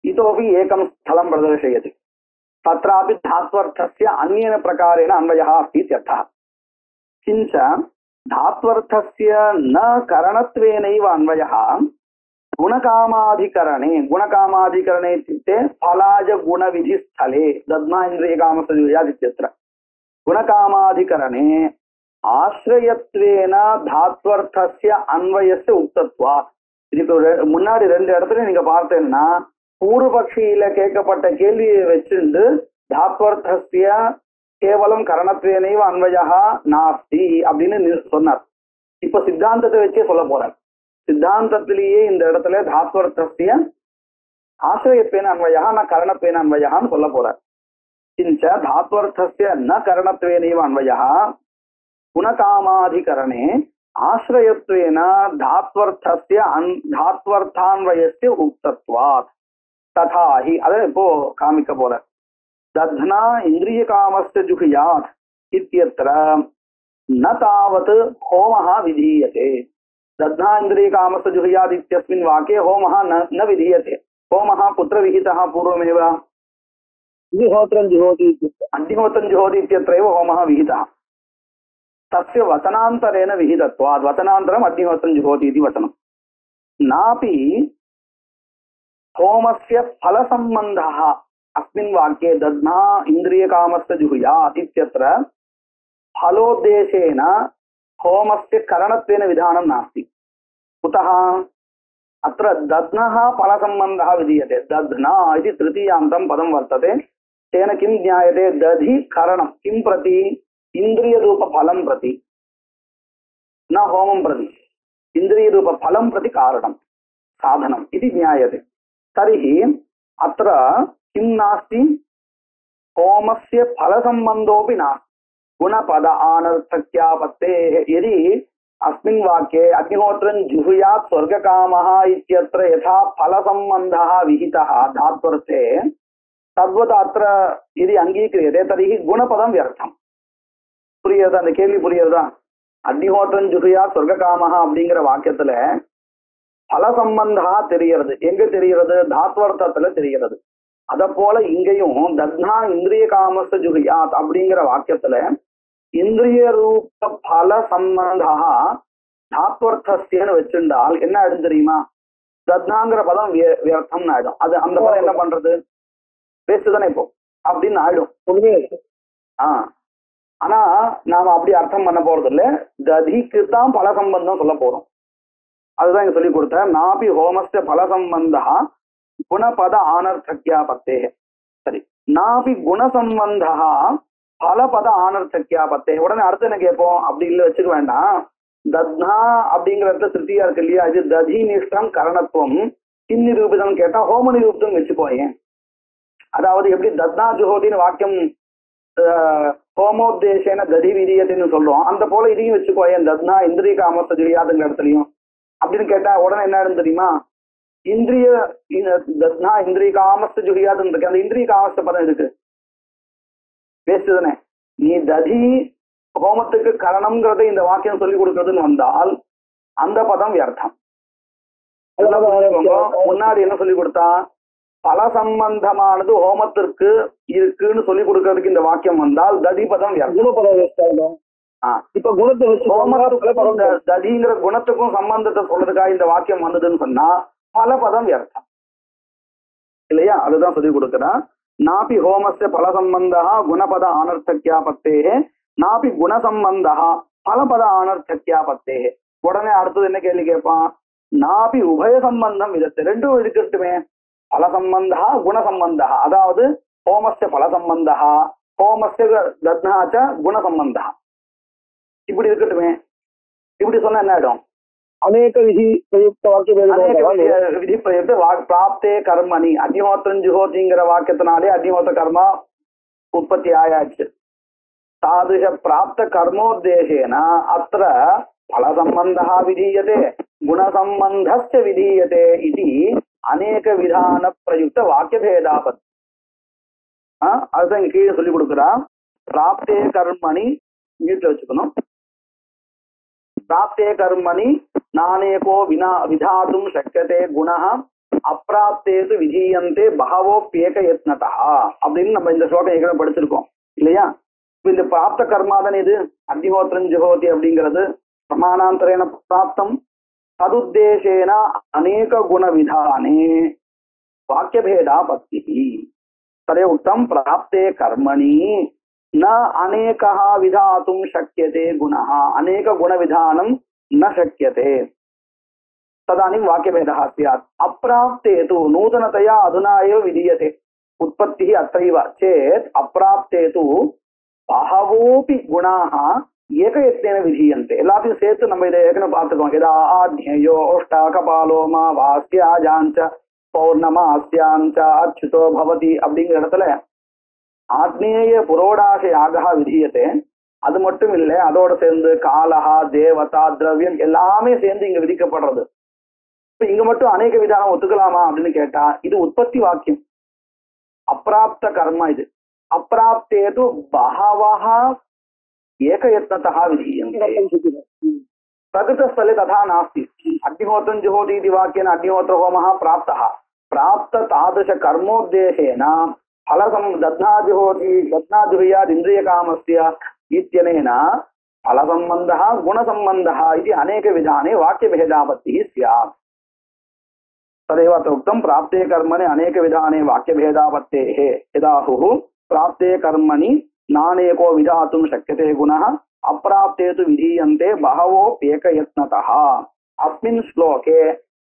इतोपि एकं स्थलं प्रदर्शयति. तत्रापि धात्वर्थस्य अन्येन प्रकारेण अन्वयः अस्ति इत्यर्थः. किञ्च धात्वर्थस्य न करणत्वेनैव अन्वयः गुणकामाधिकरणे. गुणकामाधिकरणे इत्युक्ते फलाज गुणविधिस्थले दद्मा इन्द्रियकामसंयोगात् इत्यत्र. गुणकामाधिकरणे ஆசிரியத்வேன தாத்வர்த்தஸ்ய அன்வயஸ்ய உக்தத்வாத். இதுக்கு முன்னாடி ரெண்டு இடத்துல நீங்க பார்த்தேன்னா பூர்வபக்ஷியில கேட்கப்பட்ட கேள்வியை வச்சுண்டு தாத்வர்த்தஸ்ய கேவலம் கரணத்வேனைவ அன்வயா நாஸ்தி அப்படின்னு சொன்னார். இப்ப சித்தாந்தத்தை வச்சே சொல்ல போறார். சித்தாந்தத்திலேயே இந்த இடத்துல தாத்வர்த்தஸ்ய ஆசிரியத்வேன அன்வயா ந கரணத்வேன அன்வயான்னு சொல்ல போறார். किंच धात्वर्थस्य न करणत्वेनैव अन्वयः गुणकामाधिकरणे आश्रयत्वेन धात्वर्थस्य धात्वर्थान्वयस्य उक्तत्वात् तथा हि. अद इप्पो कामिक पोर दध्ना इन्द्रियकामस्य जुहुयात् इत्यत्र न तावत् होमः विधीयते. दध्ना इन्द्रियकामस्य जुहुयात् इत्यस्मिन् वाक्ये होमः न विधीयते. होमः कुत्र विहितः पूर्वमेव? अग्निहोत्रं जुहोति अग्निहोत्रं जुहोति इत्यत्रैव होमः विहितः. तस्य वचनान्तरेण विहितत्वात् वचनान्तरम् अग्निहोत्रं जुहोति इति वचनं. नापि होमस्य फलसम्बन्धः अस्मिन् वाक्ये दध्ना इन्द्रियकामस्य जुहुयात् इत्यत्र फलोद्देशेन होमस्य करणत्वेन विधानं नास्ति. कुतः? अत्र दध्नः फलसम्बन्धः विधीयते. दध्ना इति तृतीयान्तं पदं वर्तते. तेन किं ज्ञायते? दधि करणं किं प्रति? इन्द्रियरूपफलं प्रति, न होमं प्रति. इन्द्रियरूपफलं प्रति कारणं साधनम् इति ज्ञायते. तर्हि अत्र किं नास्ति? होमस्य फलसम्बन्धोऽपि नास्ति. गुणपद आनर्थक्यापत्तेः. यदि अस्मिन् वाक्ये अग्निहोत्रं जुहुयात् स्वर्गकामः इत्यत्र यथा फलसम्बन्धः विहितः धात्वर्थे तद्वत् अत्र यदि अङ्गीक्रियते तर्हि गुणपदं व्यर्थं. புரியுதா? அந்த கேள்வி புரியுதா? அக்னிஹோத்திரம் ஜுகுயா சொர்க்ககாமஹா அப்படிங்கிற வாக்கியத்துல பல சம்பந்தா தெரிகிறது. எங்க தெரிகிறது? தாத்வர்த்தத்துல தெரிகிறது. அத போல இங்கேயும் தத்னா இந்திரிய காமச ஜுகுயாத் அப்படிங்கிற வாக்கியத்துல இந்திரிய ரூப பல சம்பந்தா தாத்வர்த்தஸ்யன்னு வச்சிருந்தால் என்ன ஆயிடும் தெரியுமா? தத்னாங்கிற பதம் வியர்த்தம்னு ஆயிடும். அது அந்த பதம் என்ன பண்றது? வேஸ்ட் தானே இப்போ அப்படின்னு ஆயிடும். ஆனா நாம அப்படி அர்த்தம் பண்ண போறது இல்ல. ததிக்கு தான் பல சம்பந்தம் சொல்ல போறோம். அதுதான் இங்க சொல்லி கொடுத்த. நாபி ஹோமஸ்ய பல சம்பந்தா குணபத ஆனர்த்தக்யாபத்தே. சரி, நாபி குணசம்பந்தா பலபத ஆனர்த்தக்யாபத்தே. உடனே அர்த்தம் என்ன கேட்போம்? அப்படி இல்லை, வச்சுக்க வேண்டாம். தத்னா அப்படிங்கிறத திருப்தியா இருக்கு இல்லையா? இது ததி நிஷ்டம் கரணத்துவம் கிம் நிரூபிதம் கேட்டா ஹோம நிரூபிதம் வச்சுக்கோங்க. அதாவது எப்படி தத்னா ஜுஹோதின்னு வாக்கியம் ஹோமோத்தேசேன ததி விதியத்தின்னு சொல்றோம், அந்த போல இதையும் வச்சுக்கோ. ஏன் தத்னா இந்திரிய காமச ஜுஹியாதுங்கிற இடத்துலையும் அப்படின்னு கேட்டா உடனே என்ன ஆயிடும் தெரியுமா? இந்திரிய தத்னா இந்திரிய காமச ஜுஹியாதுன்னு இருக்கு. அந்த இந்திரிய காமச பதம் இருக்கு, வேஸ்ட் தானே. நீ ததி ஹோமத்துக்கு கரணம்ங்கிறத இந்த வாக்கியம் சொல்லி கொடுக்கறதுன்னு வந்தால் அந்த பதம் வியர்த்தம். முன்னாடி என்ன சொல்லி கொடுத்தா? பல சம்பந்தமானது ஹோமத்திற்கு இருக்குன்னு சொல்லி கொடுக்கறதுக்கு இந்த வாக்கியம் வந்தால் ததிபதம் குணபதம் வேஸ்டாகும். இப்ப குணத்தை வச்சு ஹோமத்துக்கும் ததிங்கிற குணத்துக்கும் சம்பந்தத்தை சொல்றதுக்காக இந்த வாக்கியம் வந்ததுன்னு சொன்னா பல பதம் வியர்த்தம் இல்லையா? அதுதான் சொல்லி கொடுக்குறேன். நாபி ஹோமஸ்ய பல சம்பந்தா குணபத ஆனர்த்தக்கியாபத்தேஹே நாபி குணசம்பந்தா பலபத ஆனர்த்தக்கியாபத்தேஹே. உடனே அடுத்தது என்ன கேள்வி கேட்பான்? நாபி உபய சம்பந்தம் விதத்து ரெண்டும் இருக்கட்டுமே. பல சம்பந்தா குணசம்பந்தா, அதாவது ஹோமஸ்ய பல சம்பந்தா ஹோமஸ்ய தத்னாச்ச குணசம்பந்தா, இப்படி இருக்கட்டுமே. இப்படி சொன்னா என்ன ஆயிடும்? அநேக விதி பிரயுக்த வாக்கிய விதி பிரயுக்த பிராப்தே கர்மணி அக்னிஹோத்திரம் ஜுஹோதிங்கிற வாக்கியத்தினாலே அக்னிஹோத்திர கர்மா உற்பத்தி ஆயாச்சு. தாதுஷ பிராப்த கர்மோத்தேசேன அத்திர பல சம்பந்தா விதீயதே குணசம்பந்தஸ்ய விதீயதே இது அநேக விதான பிரயுக்த வாக்கிய பேதாபத். அதுதான் கீழே சொல்லி கொடுக்குறா. பிராப்தே கர்மணி வீட்டுல வச்சுக்கணும். பிராப்தே கர்மணி நானேகோ விதாதும் சக்கியதே குணஹ அப்பிராப்தேது விதீயந்தே பகவோப்யேக யத்னதா அப்படின்னு நம்ம இந்த ஸ்லோகம் ஏற்கனவே படிச்சிருக்கோம் இல்லையா? இந்த பிராப்த கர்மாதன் இது அக்னிஹோத்திரம் ஜுஹோதி அப்படிங்கிறது பிரமாணாந்தரேன பிராப்தம் ததுத்தேசேன அநேக குண விதானே வாக்கியபேதா பத்தி ததே உக்தம் பிராப்தே கர்மணி न अनेकः विधातुं शक्यते गुणः अनेक गुण विधानं न शक्यते तदानीं वाक्यभेदः स्यात्. अप्राप्ते तु नूतनतया अधुना एव विधीयते उत्पत्तिः अत्रैव चेत् अप्राप्ते तु बहवोऽपि गुणाः एकयत्नेन विधीयन्ते. எல்லாத்தையும் சேர்த்து நம்ம இதை ஏற்கனவே பார்த்துக்கோம். यदा आज्ञेयो ओष्टाकपालो मा वास्याजाञ्च पौर्णमास्याञ्च अच्युतो भवति அப்படிங்கிற இடத்துல ஆத்மேய புரோடாச யாகா விதியத்தை. அது மட்டும் இல்லை, அதோட சேர்ந்து காலஹா தேவதா திரவியம் எல்லாமே சேர்ந்து இங்க விதிக்கப்படுறது. இப்ப இங்க மட்டும் அநேக விதானம் ஒத்துக்கலாமா அப்படின்னு கேட்டா இது உற்பத்தி வாக்கியம். அப்பிராப்த கர்மா இது. அப்பிராப்தேது பகவஹ ஏகயத்னதா விதீயந்தே. பிரகிருதஸ்தலே ததா நாஸ்தி. அக்னிஹோத்திரம் ஜுஹோதி इति वाक्येन अग्निहोत्र होमः प्राप्तः प्राप्त तादृश कर्मोद्देशेन फलसं दध्नाजुहोति दध्नाजुह्यात् इन्द्रियकामस्य इत्यनेन फलसम्बन्धः गुणसम्बन्धः इति अनेकविधाने वाक्यभेदापत्तिः स्यात्. तदेव अत्र उक्तं प्राप्ते कर्मणि अनेकविधाने वाक्यभेदापत्तेः यदाहुः प्राप्ते कर्मणि नानेको विधातुं शक्यते गुणः अप्राप्ते तु विधीयन्ते बहवोप्येकयत्नतः. अस्मिन् श्लोके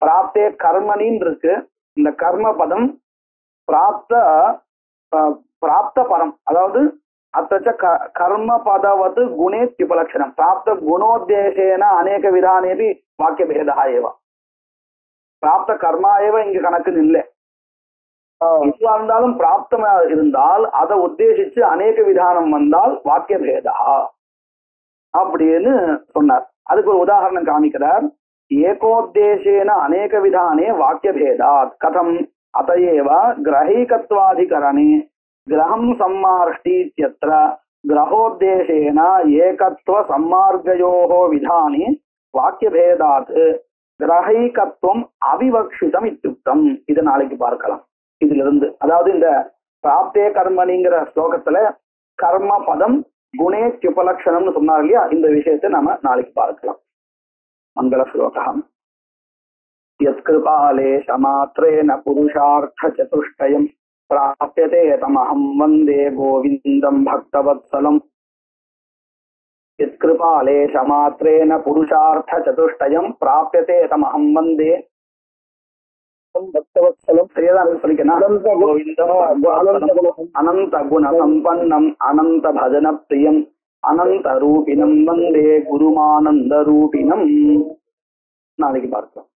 प्राप्ते कर्मणि இருக்கு. இந்த கர்ம பதம் பிராப்த பரம், அதாவது அத்தச்ச கர்ம பதவது குணே திபலட்சணம் பிராப்த குணோத்தேசேன அநேக விதானேபி வாக்கிய பேதா ஏவ. பிராப்த கர்மா ஏவ இங்க கணக்குன்னு இல்லை. எதுவா இருந்தாலும் பிராப்தமா இருந்தால் அதை உத்தேசிச்சு அநேக விதானம் வந்தால் வாக்கிய பேதா அப்படின்னு சொன்னார். அதுக்கு ஒரு உதாரணம் காமிக்கிறார். ஏகோத்தேசேன அநேக விதானே வாக்கிய பேதாத் கதம் अतएव ग्रहीकत्वाधिकरणे ग्रहं सम्मार्ष्टीत्यत्र ग्रहोद्देशेन एकत्व सम्मार्गयोः विधाने वाक्यभेदात् ग्रहीकत्वம் அவிவக்ஷிதம் இत्युक्तம். இது நாளைக்கு பார்க்கலாம். இதுல இருந்து அதாவது இந்த பிராப்தே கர்மணிங்கிற ஸ்லோகத்துல கர்ம பதம் குணே உபலட்சணம்னு சொன்னார் இல்லையா? இந்த விஷயத்தை நாம நாளைக்கு பார்க்கலாம். மங்கள ஸ்லோகம். यत्कृपालेशमात्रेण पुरुषार्थचतुष्टयं प्राप्यते तमहं वन्दे गोविन्दं भक्तवत्सलम्. यत्कृपालेशमात्रेण पुरुषार्थचतुष्टयं प्राप्यते तमहं वन्दे भक्तवत्सलं. गोविन्दं अनंत गुण संपन्नम् अनंत भजन प्रियम् अनंत रूपिणं वन्दे गुरुमानंद रूपिणम्. நாளைக்கு பார்க்கலாம்.